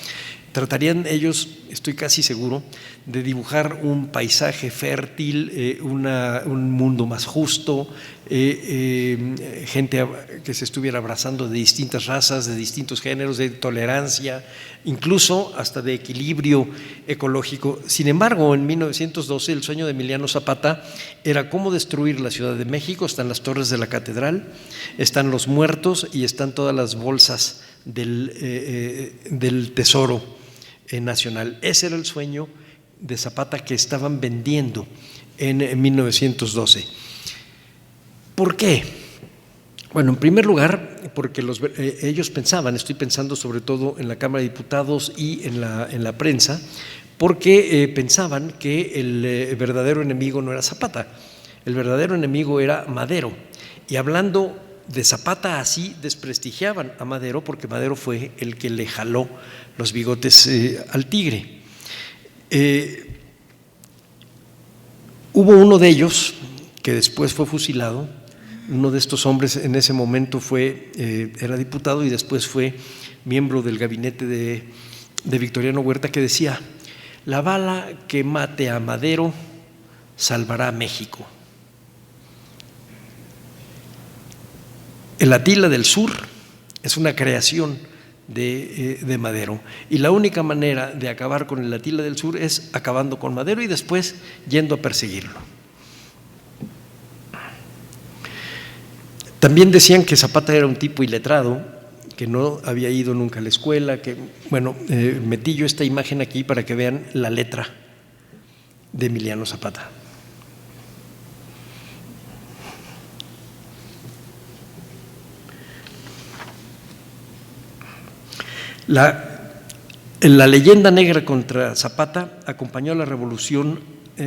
B: tratarían ellos, estoy casi seguro, de dibujar un paisaje fértil, un mundo más justo, gente que se estuviera abrazando de distintas razas, de distintos géneros, de tolerancia, incluso hasta de equilibrio ecológico. Sin embargo, en 1912 el sueño de Emiliano Zapata era cómo destruir la Ciudad de México. Están las torres de la catedral, están los muertos y están todas las bolsas del tesoro nacional. Ese era el sueño de Zapata que estaban vendiendo en 1912. ¿Por qué? Bueno, en primer lugar, porque ellos pensaban, estoy pensando sobre todo en la Cámara de Diputados y en la prensa, porque pensaban que el verdadero enemigo no era Zapata, el verdadero enemigo era Madero. Y hablando de Zapata así, desprestigiaban a Madero, porque Madero fue el que le jaló los bigotes al tigre. Hubo uno de ellos que después fue fusilado, Uno de estos hombres en ese momento era diputado y después fue miembro del gabinete de Victoriano Huerta, que decía: la bala que mate a Madero salvará a México. El Atila del Sur es una creación de Madero, y la única manera de acabar con el Atila del Sur es acabando con Madero y después yendo a perseguirlo. También decían que Zapata era un tipo iletrado, que no había ido nunca a la escuela, metí yo esta imagen aquí para que vean la letra de Emiliano Zapata. La leyenda negra contra Zapata acompañó a la revolución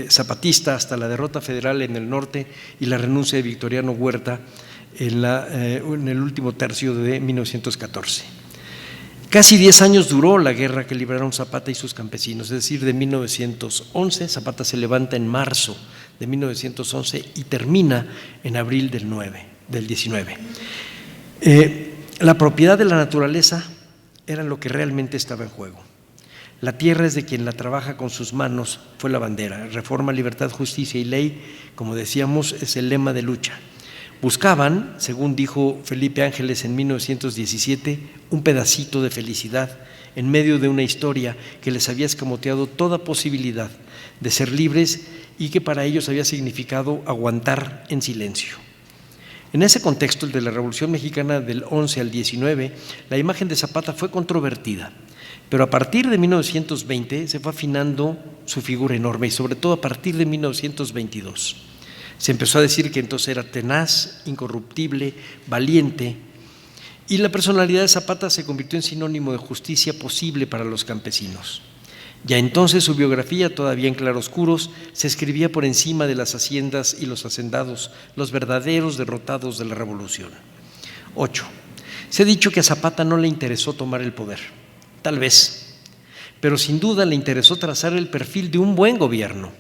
B: zapatista hasta la derrota federal en el norte y la renuncia de Victoriano Huerta en el último tercio de 1914. Casi 10 años duró la guerra que libraron Zapata y sus campesinos, es decir, de 1911. Zapata se levanta en marzo de 1911 y termina en abril del 19. La propiedad de la naturaleza era lo que realmente estaba en juego. La tierra es de quien la trabaja con sus manos, fue la bandera. Reforma, libertad, justicia y ley, como decíamos, es el lema de lucha. Buscaban, según dijo Felipe Ángeles en 1917, un pedacito de felicidad en medio de una historia que les había escamoteado toda posibilidad de ser libres y que para ellos había significado aguantar en silencio. En ese contexto, el de la Revolución Mexicana del 11 al 19, la imagen de Zapata fue controvertida, pero a partir de 1920 se fue afinando su figura enorme y sobre todo a partir de 1922. Se empezó a decir que entonces era tenaz, incorruptible, valiente, y la personalidad de Zapata se convirtió en sinónimo de justicia posible para los campesinos. Ya entonces su biografía, todavía en claroscuros, se escribía por encima de las haciendas y los hacendados, los verdaderos derrotados de la revolución. 8. Se ha dicho que a Zapata no le interesó tomar el poder, tal vez, pero sin duda le interesó trazar el perfil de un buen gobierno.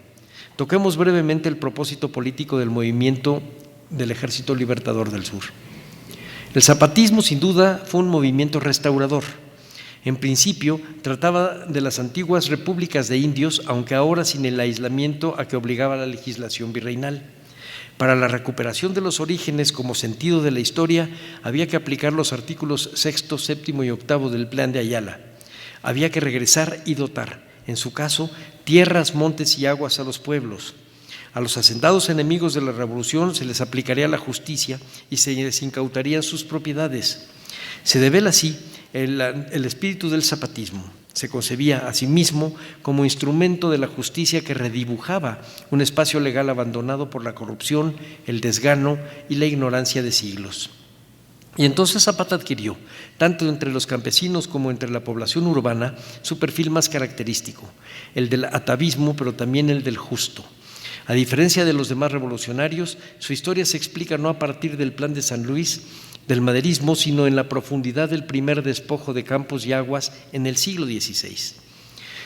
B: Toquemos brevemente el propósito político del movimiento del Ejército Libertador del Sur. El zapatismo, sin duda, fue un movimiento restaurador. En principio, trataba de las antiguas repúblicas de indios, aunque ahora sin el aislamiento a que obligaba la legislación virreinal. Para la recuperación de los orígenes como sentido de la historia, había que aplicar los artículos 6, 7 y 8 del Plan de Ayala. Había que regresar y dotar, en su caso, tierras, montes y aguas a los pueblos. A los hacendados enemigos de la revolución se les aplicaría la justicia y se les incautarían sus propiedades. Se devela así el espíritu del zapatismo. Se concebía a sí mismo como instrumento de la justicia que redibujaba un espacio legal abandonado por la corrupción, el desgano y la ignorancia de siglos. Y entonces Zapata adquirió, tanto entre los campesinos como entre la población urbana, su perfil más característico, el del atavismo, pero también el del justo. A diferencia de los demás revolucionarios, su historia se explica no a partir del Plan de San Luis, del maderismo, sino en la profundidad del primer despojo de campos y aguas en el siglo XVI.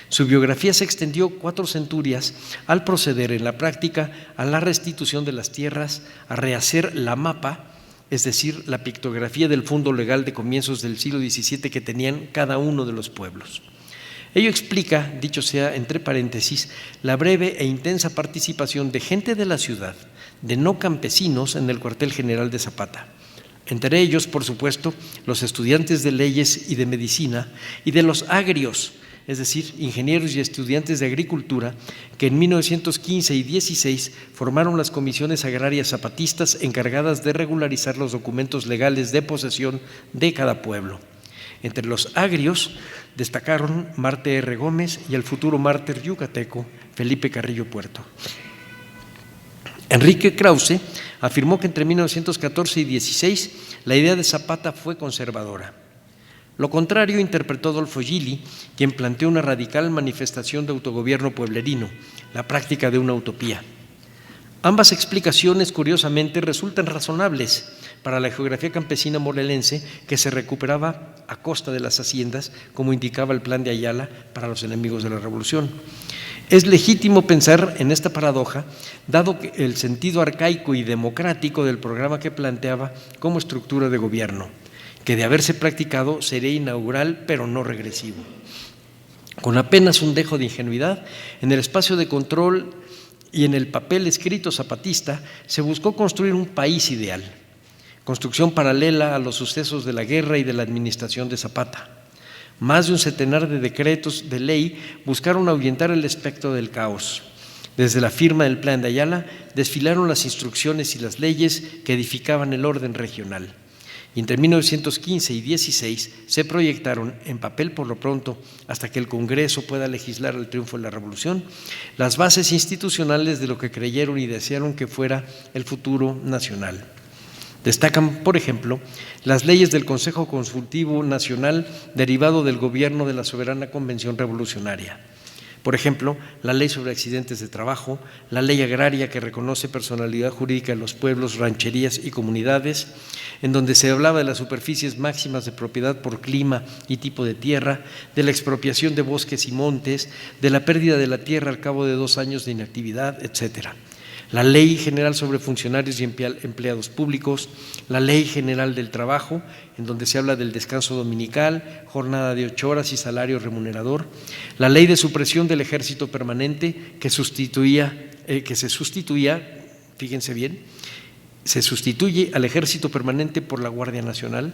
B: Su biografía se extendió 4 centurias al proceder en la práctica a la restitución de las tierras, a rehacer la mapa, es decir, la pictografía del fondo legal de comienzos del siglo XVII que tenían cada uno de los pueblos. Ello explica, dicho sea entre paréntesis, la breve e intensa participación de gente de la ciudad, de no campesinos, en el cuartel general de Zapata. Entre ellos, por supuesto, los estudiantes de leyes y de medicina y de los agrios, es decir, ingenieros y estudiantes de agricultura, que en 1915 y 16 formaron las comisiones agrarias zapatistas encargadas de regularizar los documentos legales de posesión de cada pueblo. Entre los agrios destacaron Marte R. Gómez y el futuro mártir yucateco Felipe Carrillo Puerto. Enrique Krause afirmó que entre 1914 y 16 la idea de Zapata fue conservadora. Lo contrario interpretó Adolfo Gili, quien planteó una radical manifestación de autogobierno pueblerino, la práctica de una utopía. Ambas explicaciones, curiosamente, resultan razonables para la geografía campesina morelense que se recuperaba a costa de las haciendas, como indicaba el Plan de Ayala para los enemigos de la revolución. Es legítimo pensar en esta paradoja, dado que el sentido arcaico y democrático del programa que planteaba como estructura de gobierno, que de haberse practicado sería inaugural pero no regresivo. Con apenas un dejo de ingenuidad, en el espacio de control y en el papel escrito zapatista, se buscó construir un país ideal, construcción paralela a los sucesos de la guerra y de la administración de Zapata. Más de un centenar de decretos de ley buscaron ahuyentar el espectro del caos. Desde la firma del Plan de Ayala, desfilaron las instrucciones y las leyes que edificaban el orden regional. Y entre 1915 y 16 se proyectaron en papel por lo pronto, hasta que el Congreso pueda legislar el triunfo de la Revolución, las bases institucionales de lo que creyeron y desearon que fuera el futuro nacional. Destacan, por ejemplo, las leyes del Consejo Consultivo Nacional derivado del gobierno de la Soberana Convención Revolucionaria. Por ejemplo, la ley sobre accidentes de trabajo, la ley agraria que reconoce personalidad jurídica en los pueblos, rancherías y comunidades, en donde se hablaba de las superficies máximas de propiedad por clima y tipo de tierra, de la expropiación de bosques y montes, de la pérdida de la tierra al cabo de 2 años de inactividad, etcétera. La Ley General sobre Funcionarios y Empleados Públicos, la Ley General del Trabajo, en donde se habla del descanso dominical, jornada de 8 horas y salario remunerador, la Ley de Supresión del Ejército Permanente, que se sustituía, fíjense bien, se sustituye al Ejército Permanente por la Guardia Nacional,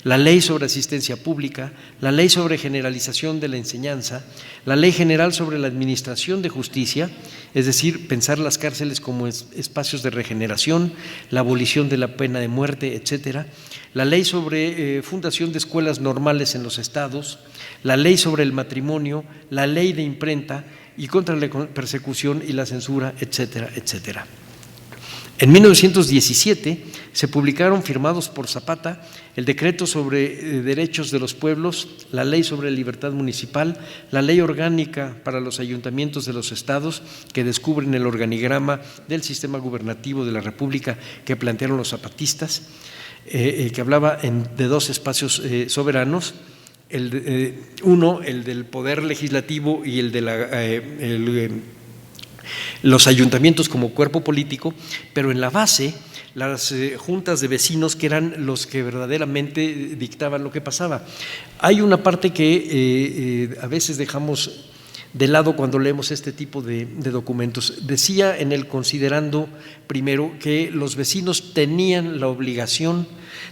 B: la Ley sobre Asistencia Pública, la Ley sobre Generalización de la Enseñanza, la Ley General sobre la Administración de Justicia, es decir, pensar las cárceles como espacios de regeneración, la abolición de la pena de muerte, etcétera, la Ley sobre fundación de escuelas normales en los estados, la Ley sobre el matrimonio, la Ley de imprenta y contra la persecución y la censura, etcétera, etcétera. En 1917 se publicaron, firmados por Zapata, el Decreto sobre Derechos de los Pueblos, la Ley sobre Libertad Municipal, la Ley Orgánica para los Ayuntamientos de los Estados, que descubren el organigrama del sistema gubernativo de la República que plantearon los zapatistas, que hablaba de 2 espacios soberanos, uno, el del Poder Legislativo y el de los ayuntamientos como cuerpo político, pero en la base las juntas de vecinos, que eran los que verdaderamente dictaban lo que pasaba. Hay una parte que a veces dejamos de lado cuando leemos este tipo de documentos. Decía en el considerando primero que los vecinos tenían la obligación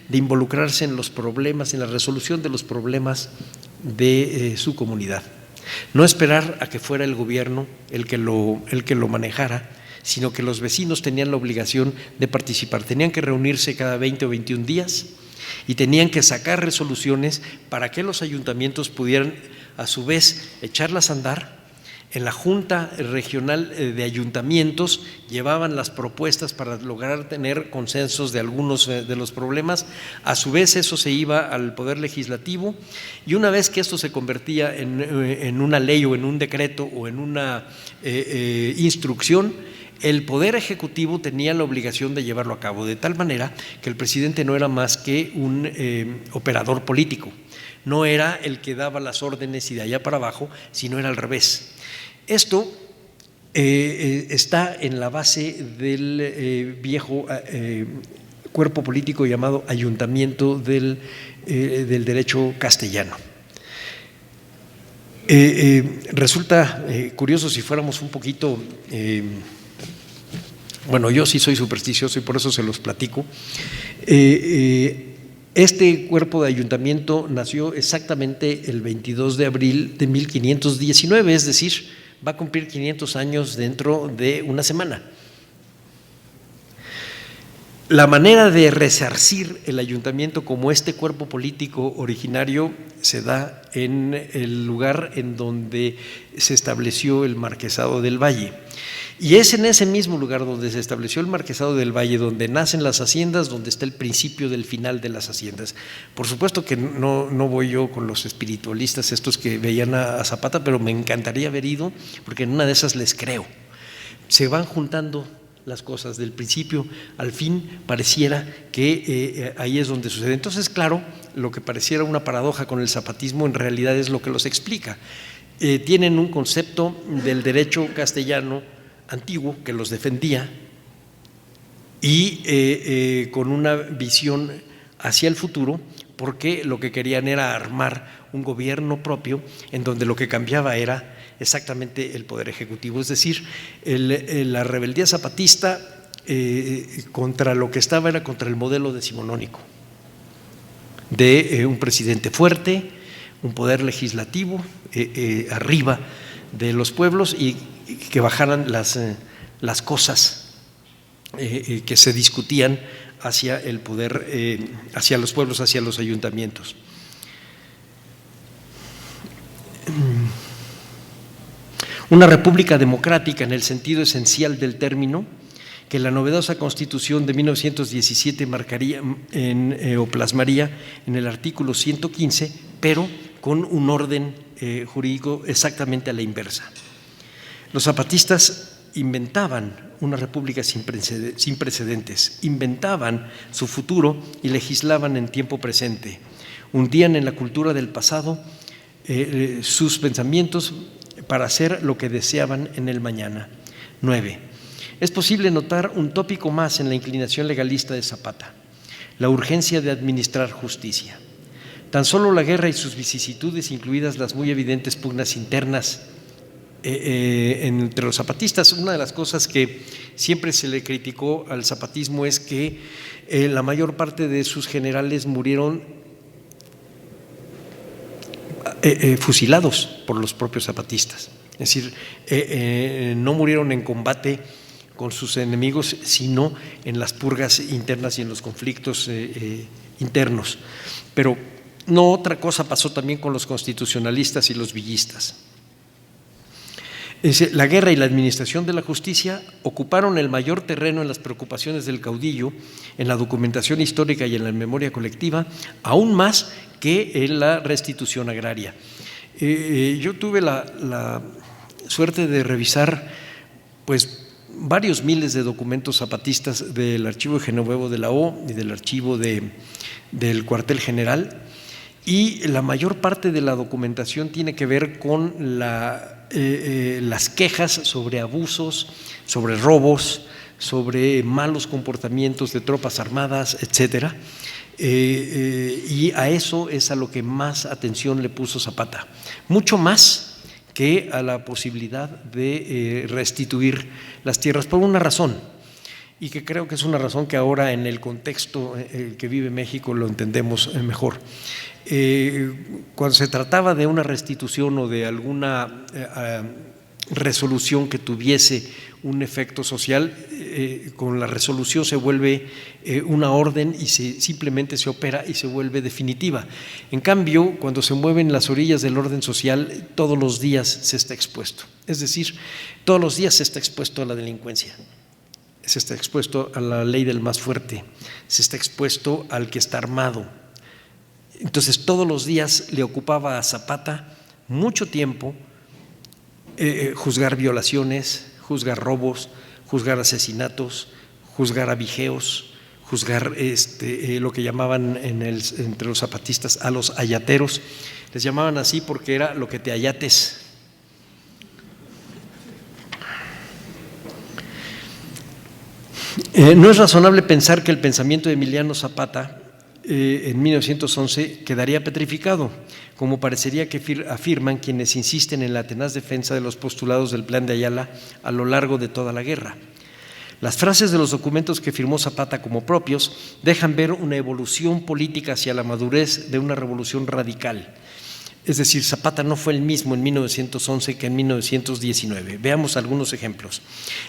B: de involucrarse en los problemas, en la resolución de los problemas de su comunidad. No esperar a que fuera el gobierno el que lo manejara, sino que los vecinos tenían la obligación de participar. Tenían que reunirse cada 20 o 21 días y tenían que sacar resoluciones para que los ayuntamientos pudieran a su vez echarlas a andar. En la Junta Regional de Ayuntamientos llevaban las propuestas para lograr tener consensos de algunos de los problemas. A su vez eso se iba al Poder Legislativo, y una vez que esto se convertía en una ley o en un decreto o en una instrucción, el Poder Ejecutivo tenía la obligación de llevarlo a cabo, de tal manera que el presidente no era más que un operador político, no era el que daba las órdenes y de allá para abajo, sino era al revés. Esto está en la base del viejo cuerpo político llamado Ayuntamiento del Derecho Castellano. Resulta curioso, si fuéramos un poquito… bueno, yo sí soy supersticioso y por eso se los platico. Este cuerpo de ayuntamiento nació exactamente el 22 de abril de 1519, es decir, va a cumplir 500 años dentro de una semana. La manera de resarcir el ayuntamiento como este cuerpo político originario se da en el lugar en donde se estableció el Marquesado del Valle. Y es en ese mismo lugar donde se estableció el Marquesado del Valle, donde nacen las haciendas, donde está el principio del final de las haciendas. Por supuesto que no voy yo con los espiritualistas estos que veían a Zapata, pero me encantaría haber ido, porque en una de esas les creo. Se van juntando las cosas del principio al fin, pareciera que ahí es donde sucede. Entonces, claro, lo que pareciera una paradoja con el zapatismo en realidad es lo que los explica. tienen un concepto del derecho castellano antiguo que los defendía y con una visión hacia el futuro, porque lo que querían era armar un gobierno propio en donde lo que cambiaba era exactamente el poder ejecutivo, es decir, la rebeldía zapatista contra lo que estaba era contra el modelo decimonónico de un presidente fuerte, un poder legislativo arriba de los pueblos y que bajaran las cosas que se discutían hacia el poder, hacia los pueblos, hacia los ayuntamientos. Una república democrática en el sentido esencial del término, que la novedosa Constitución de 1917 marcaría o plasmaría en el artículo 115, pero con un orden jurídico exactamente a la inversa. Los zapatistas inventaban una república sin precedentes, inventaban su futuro y legislaban en tiempo presente, hundían en la cultura del pasado sus pensamientos para hacer lo que deseaban en el mañana. 9. Es posible notar un tópico más en la inclinación legalista de Zapata: la urgencia de administrar justicia. Tan solo la guerra y sus vicisitudes, incluidas las muy evidentes pugnas internas entre los zapatistas. Una de las cosas que siempre se le criticó al zapatismo es que la mayor parte de sus generales murieron fusilados por los propios zapatistas, es decir, no murieron en combate con sus enemigos, sino en las purgas internas y en los conflictos internos. Pero no otra cosa pasó también con los constitucionalistas y los villistas. La guerra y la administración de la justicia ocuparon el mayor terreno en las preocupaciones del caudillo, en la documentación histórica y en la memoria colectiva, aún más que en la restitución agraria. Yo tuve la suerte de revisar pues varios miles de documentos zapatistas del archivo de Genovevo de la O y del archivo del cuartel general, y la mayor parte de la documentación tiene que ver con las quejas sobre abusos, sobre robos, sobre malos comportamientos de tropas armadas, etcétera. Y a eso es a lo que más atención le puso Zapata, mucho más que a la posibilidad de restituir las tierras, por una razón, y que creo que es una razón que ahora en el contexto que vive México lo entendemos mejor. Cuando se trataba de una restitución o de alguna resolución que tuviese un efecto social, con la resolución se vuelve una orden y simplemente se opera y se vuelve definitiva. En cambio, cuando se mueven las orillas del orden social, todos los días se está expuesto, es decir, todos los días se está expuesto a la delincuencia, se está expuesto a la ley del más fuerte, se está expuesto al que está armado. Entonces todos los días le ocupaba a Zapata mucho tiempo juzgar violaciones, juzgar robos, juzgar asesinatos, juzgar abigeos, juzgar lo que llamaban entre los zapatistas a los ayateros. Les llamaban así porque era lo que te ayates. No es razonable pensar que el pensamiento de Emiliano Zapata en 1911 quedaría petrificado, como parecería que afirman quienes insisten en la tenaz defensa de los postulados del Plan de Ayala a lo largo de toda la guerra. Las frases de los documentos que firmó Zapata como propios dejan ver una evolución política hacia la madurez de una revolución radical. Es decir, Zapata no fue el mismo en 1911 que en 1919. Veamos algunos ejemplos.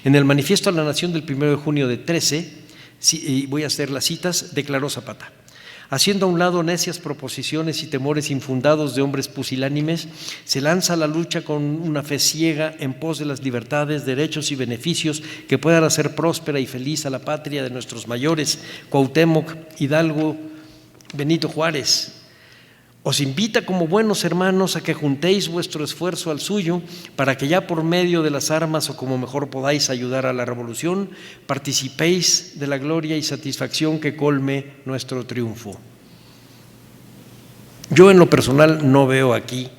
B: En el Manifiesto a la Nación del 1 de junio de 13, y voy a hacer las citas, declaró Zapata: haciendo a un lado necias proposiciones y temores infundados de hombres pusilánimes, se lanza a la lucha con una fe ciega en pos de las libertades, derechos y beneficios que puedan hacer próspera y feliz a la patria de nuestros mayores, Cuauhtémoc, Hidalgo, Benito Juárez. Os invita como buenos hermanos a que juntéis vuestro esfuerzo al suyo para que ya por medio de las armas o como mejor podáis ayudar a la revolución, participéis de la gloria y satisfacción que colme nuestro triunfo. Yo en lo personal no veo aquí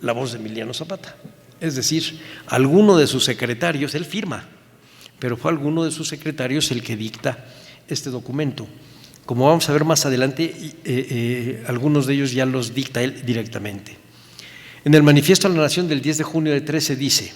B: la voz de Emiliano Zapata. Es decir, alguno de sus secretarios, él firma, pero fue alguno de sus secretarios el que dicta este documento. Como vamos a ver más adelante, algunos de ellos ya los dicta él directamente. En el Manifiesto a la Nación del 10 de junio de 13 dice: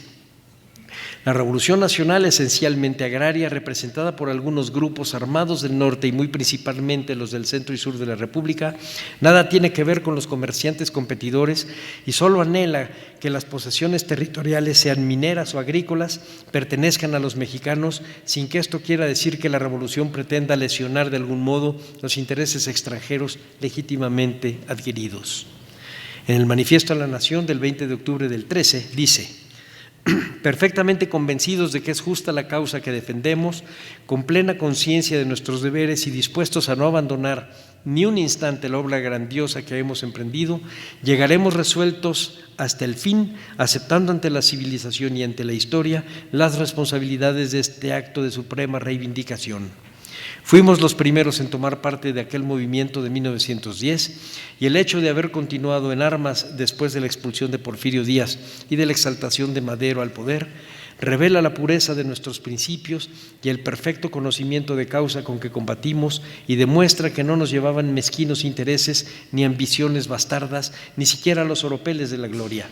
B: la Revolución Nacional, esencialmente agraria, representada por algunos grupos armados del norte y muy principalmente los del centro y sur de la República, nada tiene que ver con los comerciantes competidores y solo anhela que las posesiones territoriales, sean mineras o agrícolas, pertenezcan a los mexicanos, sin que esto quiera decir que la revolución pretenda lesionar de algún modo los intereses extranjeros legítimamente adquiridos. En el Manifiesto a la Nación del 20 de octubre del 13 dice: perfectamente convencidos de que es justa la causa que defendemos, con plena conciencia de nuestros deberes y dispuestos a no abandonar ni un instante la obra grandiosa que hemos emprendido, llegaremos resueltos hasta el fin, aceptando ante la civilización y ante la historia las responsabilidades de este acto de suprema reivindicación. Fuimos los primeros en tomar parte de aquel movimiento de 1910 y el hecho de haber continuado en armas después de la expulsión de Porfirio Díaz y de la exaltación de Madero al poder revela la pureza de nuestros principios y el perfecto conocimiento de causa con que combatimos y demuestra que no nos llevaban mezquinos intereses ni ambiciones bastardas, ni siquiera los oropeles de la gloria.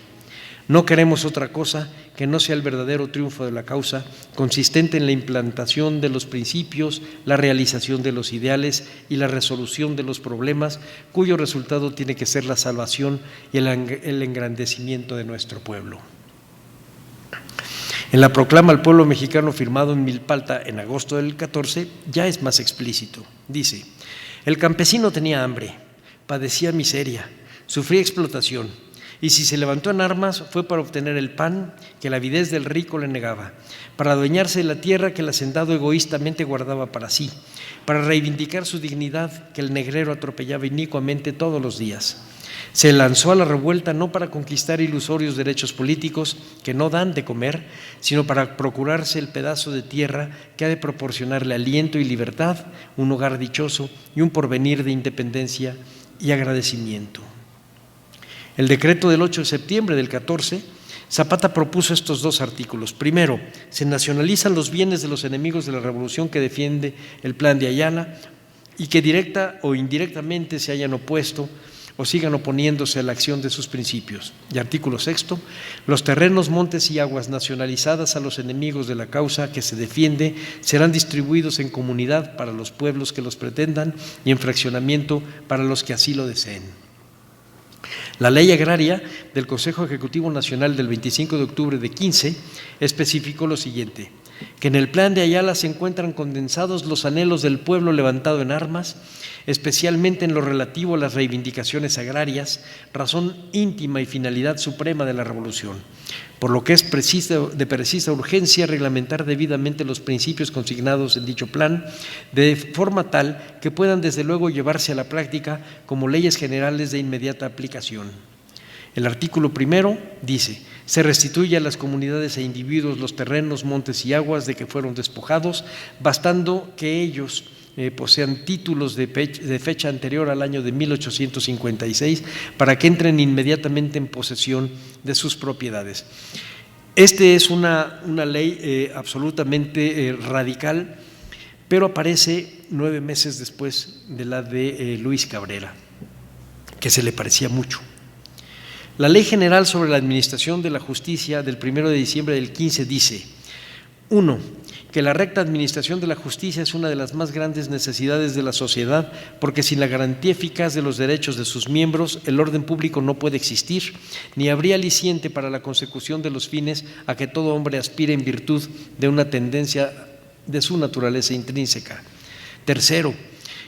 B: No queremos otra cosa que no sea el verdadero triunfo de la causa, consistente en la implantación de los principios, la realización de los ideales y la resolución de los problemas, cuyo resultado tiene que ser la salvación y el engrandecimiento de nuestro pueblo. En la proclama al pueblo mexicano firmado en Milpalta en agosto del 14 ya es más explícito. Dice: el campesino tenía hambre, padecía miseria, sufría explotación, y si se levantó en armas fue para obtener el pan que la avidez del rico le negaba, para adueñarse de la tierra que el hacendado egoístamente guardaba para sí, para reivindicar su dignidad que el negrero atropellaba inicuamente todos los días. Se lanzó a la revuelta no para conquistar ilusorios derechos políticos que no dan de comer, sino para procurarse el pedazo de tierra que ha de proporcionarle aliento y libertad, un hogar dichoso y un porvenir de independencia y agradecimiento. El decreto del 8 de septiembre del 14, Zapata propuso estos dos artículos. Primero, se nacionalizan los bienes de los enemigos de la revolución que defiende el Plan de Ayala y que directa o indirectamente se hayan opuesto o sigan oponiéndose a la acción de sus principios. Y artículo sexto, los terrenos, montes y aguas nacionalizadas a los enemigos de la causa que se defiende serán distribuidos en comunidad para los pueblos que los pretendan y en fraccionamiento para los que así lo deseen. La Ley Agraria del Consejo Ejecutivo Nacional del 25 de octubre de 15 especificó lo siguiente: que en el Plan de Ayala se encuentran condensados los anhelos del pueblo levantado en armas, especialmente en lo relativo a las reivindicaciones agrarias, razón íntima y finalidad suprema de la revolución, por lo que es de precisa urgencia reglamentar debidamente los principios consignados en dicho plan, de forma tal que puedan desde luego llevarse a la práctica como leyes generales de inmediata aplicación. El artículo primero dice: se restituye a las comunidades e individuos los terrenos, montes y aguas de que fueron despojados, bastando que ellos posean títulos de fecha anterior al año de 1856 para que entren inmediatamente en posesión de sus propiedades. Este es una ley absolutamente radical, pero aparece 9 meses después de la de Luis Cabrera, que se le parecía mucho. La Ley General sobre la Administración de la Justicia del 1 de diciembre del 15 dice: 1. Que la recta administración de la justicia es una de las más grandes necesidades de la sociedad, porque sin la garantía eficaz de los derechos de sus miembros, el orden público no puede existir, ni habría aliciente para la consecución de los fines a que todo hombre aspire en virtud de una tendencia de su naturaleza intrínseca. Tercero,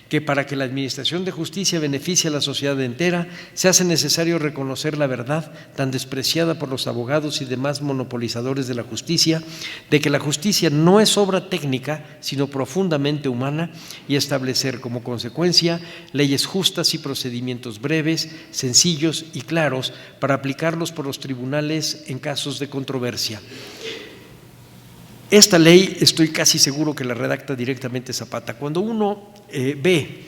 B: que para que la administración de justicia beneficie a la sociedad entera, se hace necesario reconocer la verdad, tan despreciada por los abogados y demás monopolizadores de la justicia, de que la justicia no es obra técnica, sino profundamente humana, y establecer como consecuencia leyes justas y procedimientos breves, sencillos y claros para aplicarlos por los tribunales en casos de controversia. Esta ley estoy casi seguro que la redacta directamente Zapata. Cuando uno ve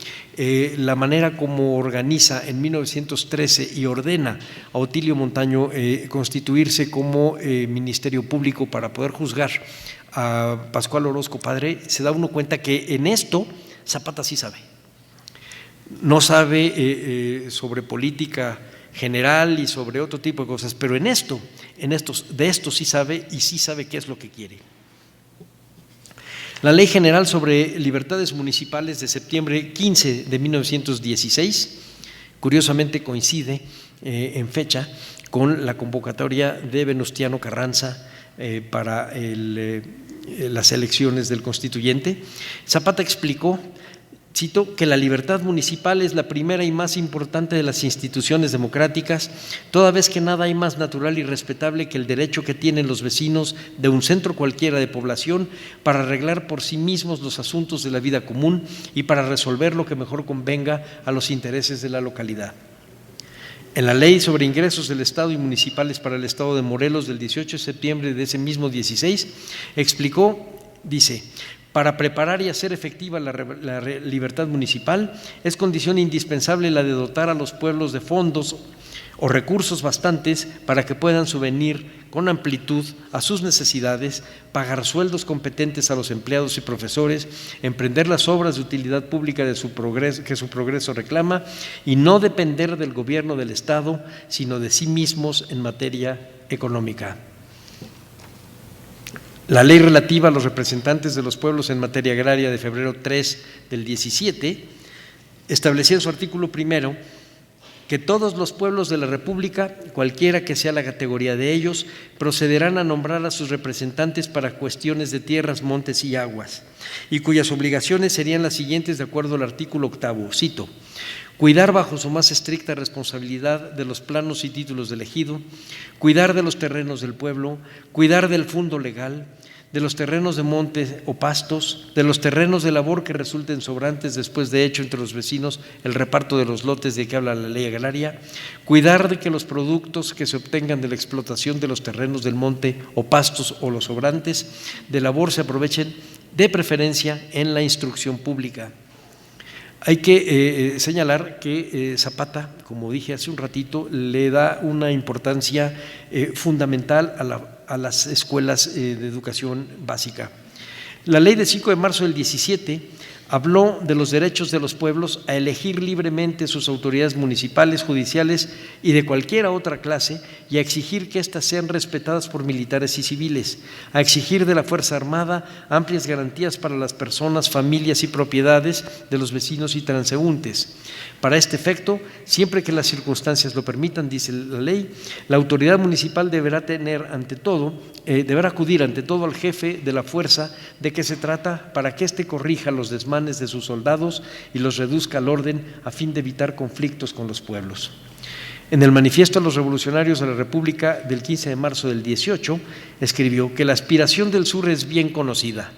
B: la manera como organiza en 1913 y ordena a Otilio Montaño constituirse como Ministerio Público para poder juzgar a Pascual Orozco Padre, se da uno cuenta que en esto Zapata sí sabe. No sabe sobre política general y sobre otro tipo de cosas, pero de esto sí sabe, y sí sabe qué es lo que quiere. La Ley General sobre Libertades Municipales de septiembre 15 de 1916, curiosamente coincide en fecha con la convocatoria de Venustiano Carranza para las elecciones del constituyente. Zapata explicó, cito, que la libertad municipal es la primera y más importante de las instituciones democráticas, toda vez que nada hay más natural y respetable que el derecho que tienen los vecinos de un centro cualquiera de población para arreglar por sí mismos los asuntos de la vida común y para resolver lo que mejor convenga a los intereses de la localidad. En la Ley sobre Ingresos del Estado y Municipales para el Estado de Morelos del 18 de septiembre de ese mismo 16, explicó, dice: para preparar y hacer efectiva la libertad municipal, es condición indispensable la de dotar a los pueblos de fondos o recursos bastantes para que puedan subvenir con amplitud a sus necesidades, pagar sueldos competentes a los empleados y profesores, emprender las obras de utilidad pública que su progreso reclama y no depender del gobierno del Estado, sino de sí mismos en materia económica. La ley relativa a los representantes de los pueblos en materia agraria de febrero 3 del 17 establecía en su artículo primero que todos los pueblos de la República, cualquiera que sea la categoría de ellos, procederán a nombrar a sus representantes para cuestiones de tierras, montes y aguas, y cuyas obligaciones serían las siguientes de acuerdo al artículo 8, cito: cuidar bajo su más estricta responsabilidad de los planos y títulos del ejido, cuidar de los terrenos del pueblo, cuidar del fundo legal, de los terrenos de monte o pastos, de los terrenos de labor que resulten sobrantes después de hecho entre los vecinos el reparto de los lotes de que habla la ley agraria, cuidar de que los productos que se obtengan de la explotación de los terrenos del monte o pastos o los sobrantes de labor se aprovechen de preferencia en la instrucción pública. Hay que señalar que Zapata, como dije hace un ratito, le da una importancia fundamental a las escuelas de educación básica. La ley de 5 de marzo del 17 habló de los derechos de los pueblos a elegir libremente sus autoridades municipales, judiciales y de cualquier otra clase, y a exigir que éstas sean respetadas por militares y civiles, a exigir de la Fuerza Armada amplias garantías para las personas, familias y propiedades de los vecinos y transeúntes. Para este efecto, siempre que las circunstancias lo permitan, dice la ley, la autoridad municipal deberá acudir ante todo al jefe de la fuerza de que se trata para que éste corrija los desmanes de sus soldados y los reduzca al orden a fin de evitar conflictos con los pueblos. En el manifiesto a los revolucionarios de la República del 15 de marzo del 18 escribió que la aspiración del sur es bien conocida: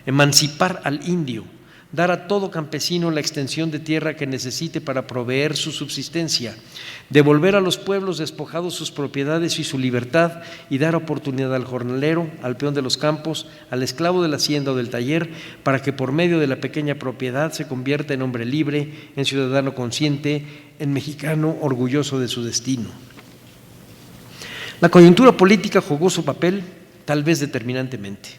B: emancipar al indio, dar a todo campesino la extensión de tierra que necesite para proveer su subsistencia, devolver a los pueblos despojados sus propiedades y su libertad y dar oportunidad al jornalero, al peón de los campos, al esclavo de la hacienda o del taller, para que por medio de la pequeña propiedad se convierta en hombre libre, en ciudadano consciente, en mexicano orgulloso de su destino. La coyuntura política jugó su papel, tal vez determinantemente.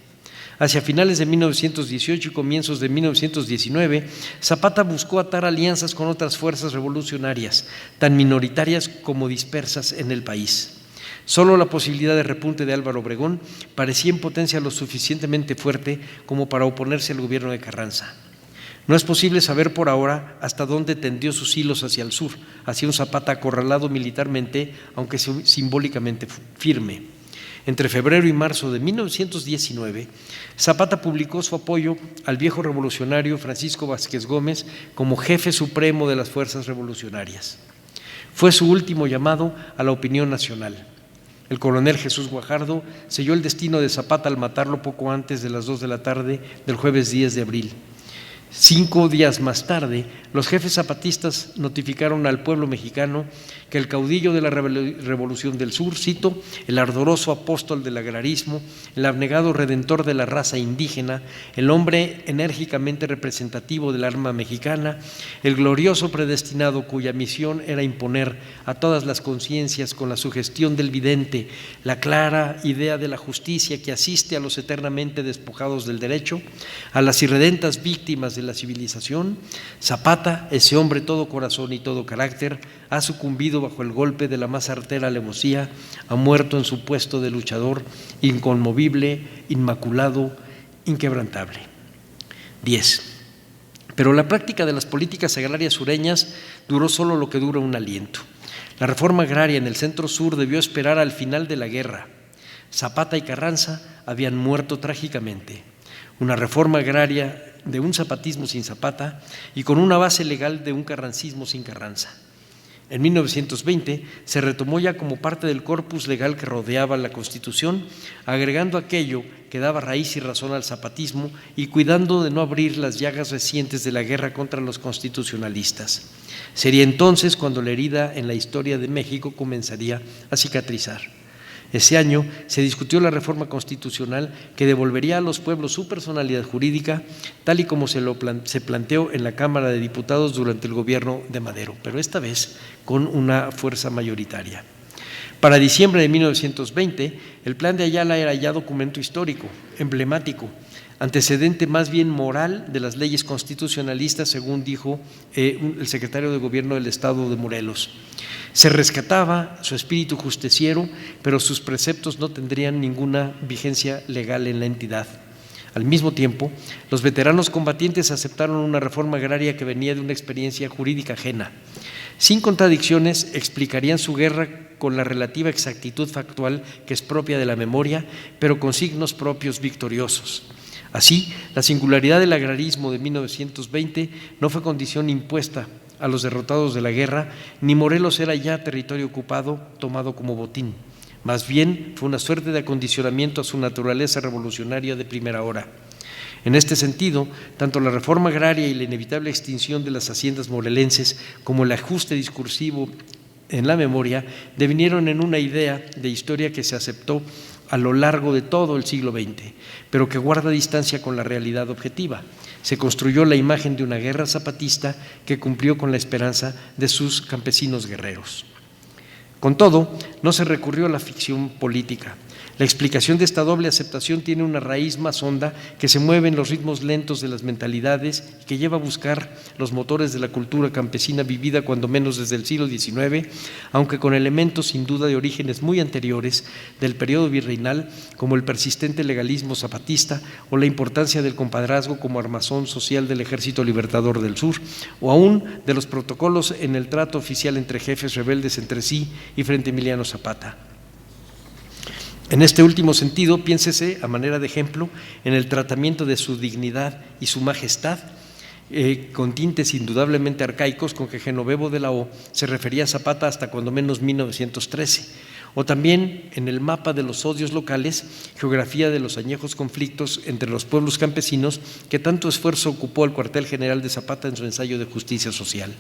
B: Hacia finales de 1918 y comienzos de 1919, Zapata buscó atar alianzas con otras fuerzas revolucionarias, tan minoritarias como dispersas en el país. Solo la posibilidad de repunte de Álvaro Obregón parecía en potencia lo suficientemente fuerte como para oponerse al gobierno de Carranza. No es posible saber por ahora hasta dónde tendió sus hilos hacia el sur, hacia un Zapata acorralado militarmente, aunque simbólicamente firme. Entre febrero y marzo de 1919, Zapata publicó su apoyo al viejo revolucionario Francisco Vázquez Gómez como jefe supremo de las fuerzas revolucionarias. Fue su último llamado a la opinión nacional. El coronel Jesús Guajardo selló el destino de Zapata al matarlo poco antes de las 2 de la tarde del jueves 10 de abril. 5 días más tarde, los jefes zapatistas notificaron al pueblo mexicano que el caudillo de la Revolución del Sur, cito, el ardoroso apóstol del agrarismo, el abnegado redentor de la raza indígena, el hombre enérgicamente representativo del alma mexicana, el glorioso predestinado cuya misión era imponer a todas las conciencias con la sugestión del vidente la clara idea de la justicia que asiste a los eternamente despojados del derecho, a las irredentas víctimas de la civilización, Zapata, ese hombre todo corazón y todo carácter, ha sucumbido bajo el golpe de la más artera alevosía, ha muerto en su puesto de luchador, inconmovible, inmaculado, inquebrantable. 10. Pero la práctica de las políticas agrarias sureñas duró solo lo que dura un aliento. La reforma agraria en el centro sur debió esperar al final de la guerra. Zapata y Carranza habían muerto trágicamente. Una reforma agraria de un zapatismo sin Zapata y con una base legal de un carrancismo sin Carranza. En 1920 se retomó ya como parte del corpus legal que rodeaba la Constitución, agregando aquello que daba raíz y razón al zapatismo y cuidando de no abrir las llagas recientes de la guerra contra los constitucionalistas. Sería entonces cuando la herida en la historia de México comenzaría a cicatrizar. Ese año se discutió la reforma constitucional que devolvería a los pueblos su personalidad jurídica, tal y como se planteó en la Cámara de Diputados durante el gobierno de Madero, pero esta vez con una fuerza mayoritaria. Para diciembre de 1920, el Plan de Ayala era ya documento histórico, emblemático, antecedente más bien moral de las leyes constitucionalistas, según dijo el secretario de Gobierno del Estado de Morelos. Se rescataba su espíritu justiciero, pero sus preceptos no tendrían ninguna vigencia legal en la entidad. Al mismo tiempo, los veteranos combatientes aceptaron una reforma agraria que venía de una experiencia jurídica ajena. Sin contradicciones, explicarían su guerra con la relativa exactitud factual que es propia de la memoria, pero con signos propios victoriosos. Así, la singularidad del agrarismo de 1920 no fue condición impuesta a los derrotados de la guerra, ni Morelos era ya territorio ocupado, tomado como botín. Más bien, fue una suerte de acondicionamiento a su naturaleza revolucionaria de primera hora. En este sentido, tanto la reforma agraria y la inevitable extinción de las haciendas morelenses como el ajuste discursivo en la memoria devinieron en una idea de historia que se aceptó a lo largo de todo el siglo XX, pero que guarda distancia con la realidad objetiva. Se construyó la imagen de una guerra zapatista que cumplió con la esperanza de sus campesinos guerreros. Con todo, no se recurrió a la ficción política. La explicación de esta doble aceptación tiene una raíz más honda que se mueve en los ritmos lentos de las mentalidades y que lleva a buscar los motores de la cultura campesina vivida cuando menos desde el siglo XIX, aunque con elementos sin duda de orígenes muy anteriores del periodo virreinal, como el persistente legalismo zapatista o la importancia del compadrazgo como armazón social del Ejército Libertador del Sur, o aún de los protocolos en el trato oficial entre jefes rebeldes entre sí y frente a Emiliano Zapata. En este último sentido, piénsese, a manera de ejemplo, en el tratamiento de su dignidad y su majestad, con tintes indudablemente arcaicos con que Genovevo de la O se refería a Zapata hasta cuando menos 1913, o también en el mapa de los odios locales, geografía de los añejos conflictos entre los pueblos campesinos que tanto esfuerzo ocupó el cuartel general de Zapata en su ensayo de justicia social.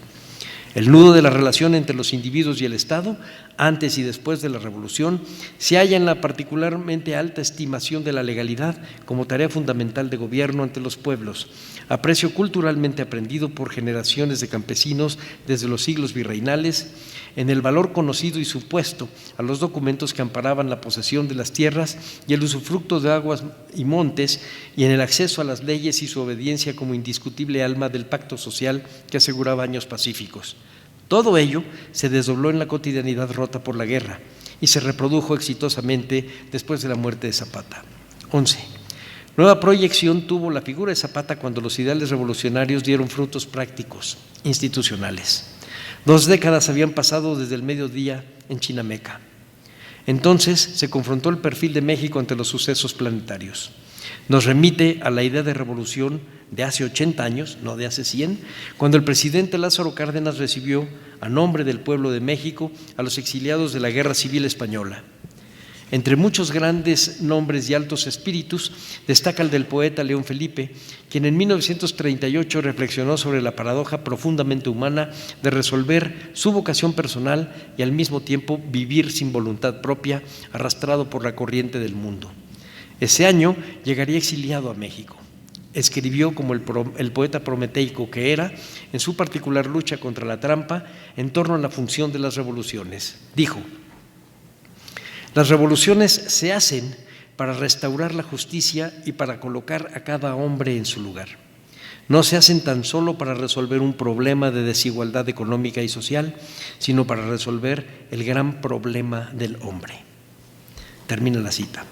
B: El nudo de la relación entre los individuos y el Estado, antes y después de la Revolución, se halla en la particularmente alta estimación de la legalidad como tarea fundamental de gobierno ante los pueblos, aprecio culturalmente aprendido por generaciones de campesinos desde los siglos virreinales, en el valor conocido y supuesto a los documentos que amparaban la posesión de las tierras y el usufructo de aguas y montes, y en el acceso a las leyes y su obediencia como indiscutible alma del pacto social que aseguraba años pacíficos. Todo ello se desdobló en la cotidianidad rota por la guerra y se reprodujo exitosamente después de la muerte de Zapata. 11. Nueva proyección tuvo la figura de Zapata cuando los ideales revolucionarios dieron frutos prácticos, institucionales. 2 décadas habían pasado desde el mediodía en Chinameca. Entonces se confrontó el perfil de México ante los sucesos planetarios. Nos remite a la idea de revolución de hace 80 años, no de hace 100, cuando el presidente Lázaro Cárdenas recibió a nombre del pueblo de México a los exiliados de la Guerra Civil Española. Entre muchos grandes nombres y altos espíritus, destaca el del poeta León Felipe, quien en 1938 reflexionó sobre la paradoja profundamente humana de resolver su vocación personal y al mismo tiempo vivir sin voluntad propia, arrastrado por la corriente del mundo. Ese año llegaría exiliado a México. Escribió como el poeta prometeico que era, en su particular lucha contra la trampa, en torno a la función de las revoluciones. Dijo: las revoluciones se hacen para restaurar la justicia y para colocar a cada hombre en su lugar. No se hacen tan solo para resolver un problema de desigualdad económica y social, sino para resolver el gran problema del hombre. Termina la cita.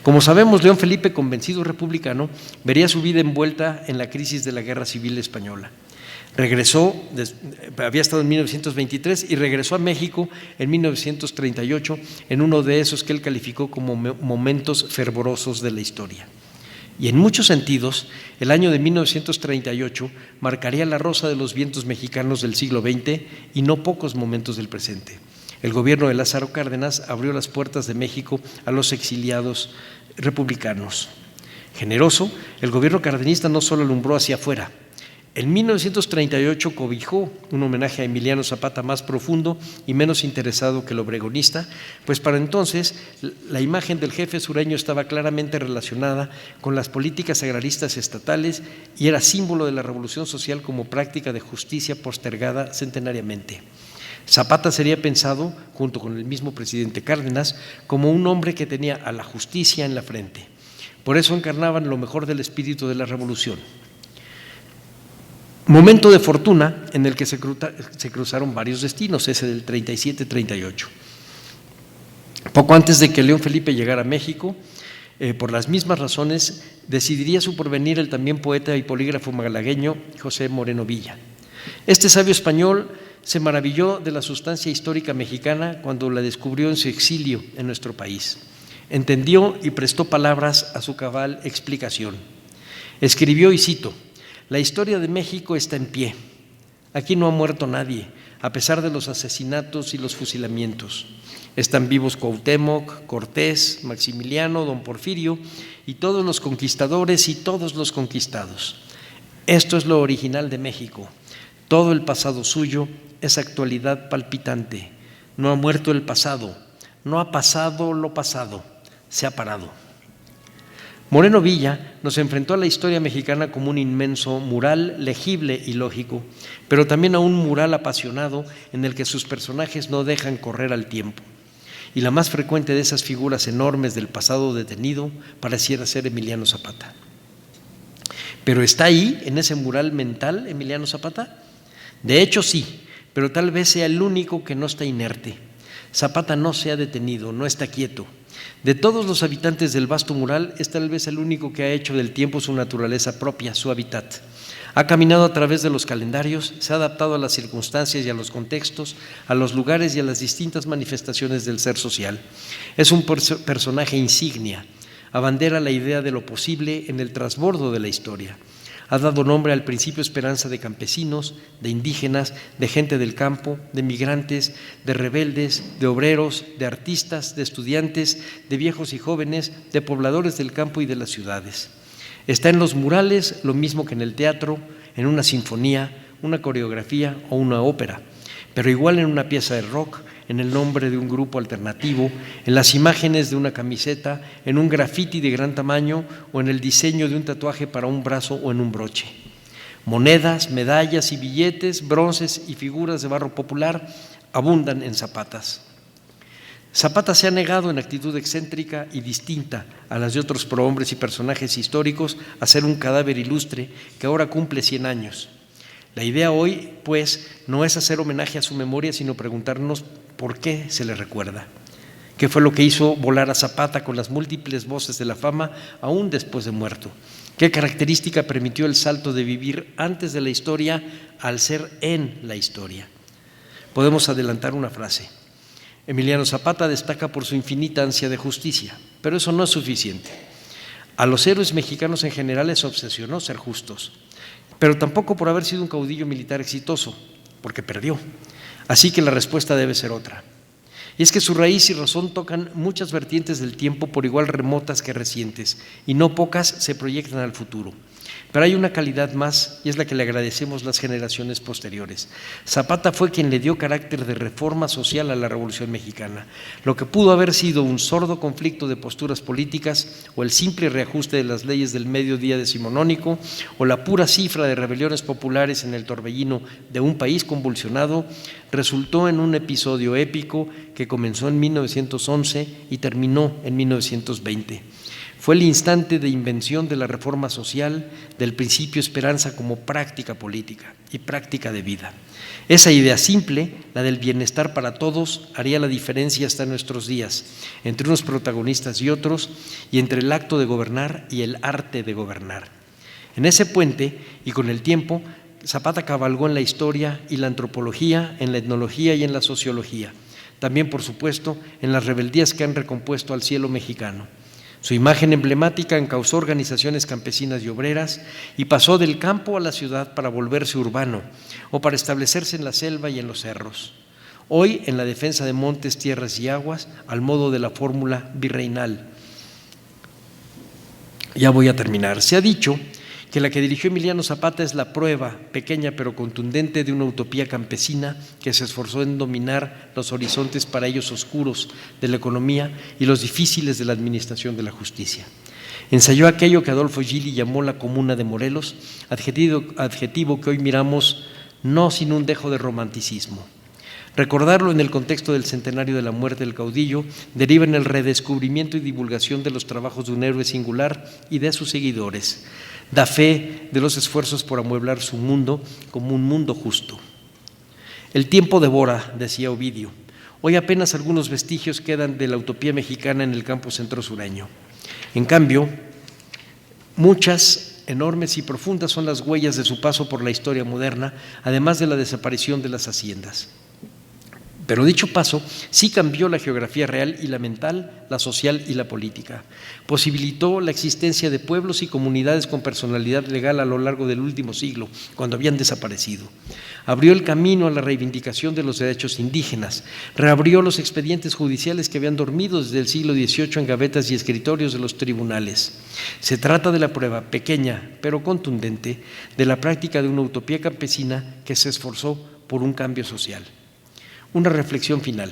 B: Como sabemos, León Felipe, convencido republicano, vería su vida envuelta en la crisis de la Guerra Civil Española. Regresó, había estado en 1923 y regresó a México en 1938 en uno de esos que él calificó como momentos fervorosos de la historia. Y en muchos sentidos, el año de 1938 marcaría la rosa de los vientos mexicanos del siglo XX y no pocos momentos del presente. El gobierno de Lázaro Cárdenas abrió las puertas de México a los exiliados republicanos. Generoso, el gobierno cardenista no solo alumbró hacia afuera. En 1938 cobijó un homenaje a Emiliano Zapata más profundo y menos interesado que el obregonista, pues para entonces la imagen del jefe sureño estaba claramente relacionada con las políticas agraristas estatales y era símbolo de la revolución social como práctica de justicia postergada centenariamente. Zapata sería pensado, junto con el mismo presidente Cárdenas, como un hombre que tenía a la justicia en la frente. Por eso encarnaban lo mejor del espíritu de la revolución. Momento de fortuna en el que se cruzaron varios destinos, ese del 37-38. Poco antes de que León Felipe llegara a México, por las mismas razones, decidiría su porvenir el también poeta y polígrafo malagueño José Moreno Villa. Este sabio español se maravilló de la sustancia histórica mexicana cuando la descubrió en su exilio en nuestro país. Entendió y prestó palabras a su cabal explicación. Escribió, y cito: la historia de México está en pie. Aquí no ha muerto nadie, a pesar de los asesinatos y los fusilamientos. Están vivos Cuauhtémoc, Cortés, Maximiliano, don Porfirio y todos los conquistadores y todos los conquistados. Esto es lo original de México. Todo el pasado suyo es actualidad palpitante. No ha muerto el pasado, no ha pasado lo pasado, se ha parado. Moreno Villa nos enfrentó a la historia mexicana como un inmenso mural legible y lógico, pero también a un mural apasionado en el que sus personajes no dejan correr al tiempo. Y la más frecuente de esas figuras enormes del pasado detenido pareciera ser Emiliano Zapata. ¿Pero está ahí, en ese mural mental, Emiliano Zapata? De hecho, sí, pero tal vez sea el único que no está inerte. Zapata no se ha detenido, no está quieto. De todos los habitantes del vasto mural, es tal vez el único que ha hecho del tiempo su naturaleza propia, su hábitat. Ha caminado a través de los calendarios, se ha adaptado a las circunstancias y a los contextos, a los lugares y a las distintas manifestaciones del ser social. Es un personaje insignia, abandera la idea de lo posible en el trasbordo de la historia. Ha dado nombre al principio esperanza de campesinos, de indígenas, de gente del campo, de migrantes, de rebeldes, de obreros, de artistas, de estudiantes, de viejos y jóvenes, de pobladores del campo y de las ciudades. Está en los murales lo mismo que en el teatro, en una sinfonía, una coreografía o una ópera, pero igual en una pieza de rock, en el nombre de un grupo alternativo, en las imágenes de una camiseta, en un grafiti de gran tamaño o en el diseño de un tatuaje para un brazo o en un broche. Monedas, medallas y billetes, bronces y figuras de barro popular abundan en Zapatas. Zapata se ha negado en actitud excéntrica y distinta a las de otros prohombres y personajes históricos a ser un cadáver ilustre que ahora cumple 100 años. La idea hoy, pues, no es hacer homenaje a su memoria, sino preguntarnos por qué se le recuerda. ¿Qué fue lo que hizo volar a Zapata con las múltiples voces de la fama aún después de muerto? ¿Qué característica permitió el salto de vivir antes de la historia al ser en la historia? Podemos adelantar una frase. Emiliano Zapata destaca por su infinita ansia de justicia, pero eso no es suficiente. A los héroes mexicanos en general les obsesionó ser justos, pero tampoco por haber sido un caudillo militar exitoso, porque perdió. Así que la respuesta debe ser otra. Y es que su raíz y razón tocan muchas vertientes del tiempo por igual remotas que recientes, y no pocas se proyectan al futuro. Pero hay una calidad más, y es la que le agradecemos las generaciones posteriores. Zapata fue quien le dio carácter de reforma social a la Revolución Mexicana. Lo que pudo haber sido un sordo conflicto de posturas políticas, o el simple reajuste de las leyes del mediodía decimonónico, o la pura cifra de rebeliones populares en el torbellino de un país convulsionado, resultó en un episodio épico que comenzó en 1911 y terminó en 1920. Fue el instante de invención de la reforma social, del principio esperanza como práctica política y práctica de vida. Esa idea simple, la del bienestar para todos, haría la diferencia hasta nuestros días, entre unos protagonistas y otros, y entre el acto de gobernar y el arte de gobernar. En ese puente, y con el tiempo, Zapata cabalgó en la historia y la antropología, en la etnología y en la sociología. También, por supuesto, en las rebeldías que han recompuesto al cielo mexicano. Su imagen emblemática encauzó organizaciones campesinas y obreras y pasó del campo a la ciudad para volverse urbano o para establecerse en la selva y en los cerros. Hoy, en la defensa de montes, tierras y aguas, al modo de la fórmula virreinal. Ya voy a terminar. Se ha dicho que la que dirigió Emiliano Zapata es la prueba, pequeña pero contundente, de una utopía campesina que se esforzó en dominar los horizontes para ellos oscuros de la economía y los difíciles de la administración de la justicia. Ensayó aquello que Adolfo Gili llamó la Comuna de Morelos, adjetivo que hoy miramos no sin un dejo de romanticismo. Recordarlo en el contexto del centenario de la muerte del caudillo deriva en el redescubrimiento y divulgación de los trabajos de un héroe singular y de sus seguidores. Da fe de los esfuerzos por amueblar su mundo como un mundo justo. El tiempo devora, decía Ovidio. Hoy apenas algunos vestigios quedan de la utopía mexicana en el campo centro-sureño. En cambio, muchas, enormes y profundas son las huellas de su paso por la historia moderna, además de la desaparición de las haciendas. Pero dicho paso sí cambió la geografía real y la mental, la social y la política. Posibilitó la existencia de pueblos y comunidades con personalidad legal a lo largo del último siglo, cuando habían desaparecido. Abrió el camino a la reivindicación de los derechos indígenas, reabrió los expedientes judiciales que habían dormido desde el siglo XVIII en gavetas y escritorios de los tribunales. Se trata de la prueba, pequeña pero contundente, de la práctica de una utopía campesina que se esforzó por un cambio social. Una reflexión final.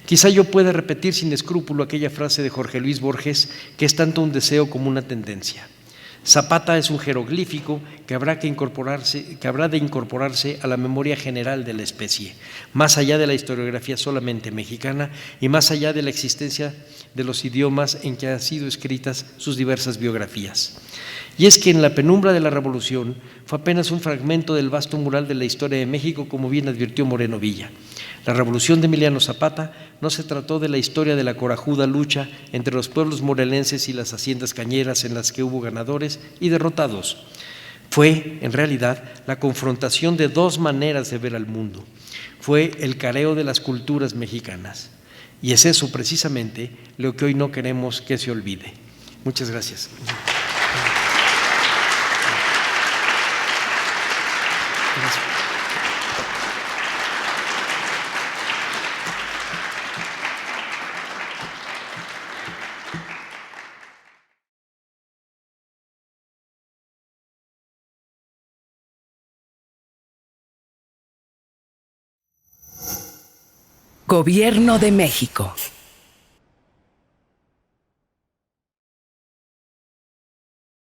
B: Quizá yo pueda repetir sin escrúpulo aquella frase de Jorge Luis Borges, que es tanto un deseo como una tendencia. Zapata es un jeroglífico que habrá de incorporarse a la memoria general de la especie, más allá de la historiografía solamente mexicana y más allá de la existencia de los idiomas en que han sido escritas sus diversas biografías. Y es que en la penumbra de la Revolución fue apenas un fragmento del vasto mural de la historia de México, como bien advirtió Moreno Villa. La revolución de Emiliano Zapata no se trató de la historia de la corajuda lucha entre los pueblos morelenses y las haciendas cañeras en las que hubo ganadores y derrotados. Fue, en realidad, la confrontación de dos maneras de ver al mundo. Fue el careo de las culturas mexicanas. Y es eso precisamente lo que hoy no queremos que se olvide. Muchas gracias. Gracias.
C: Gobierno de México.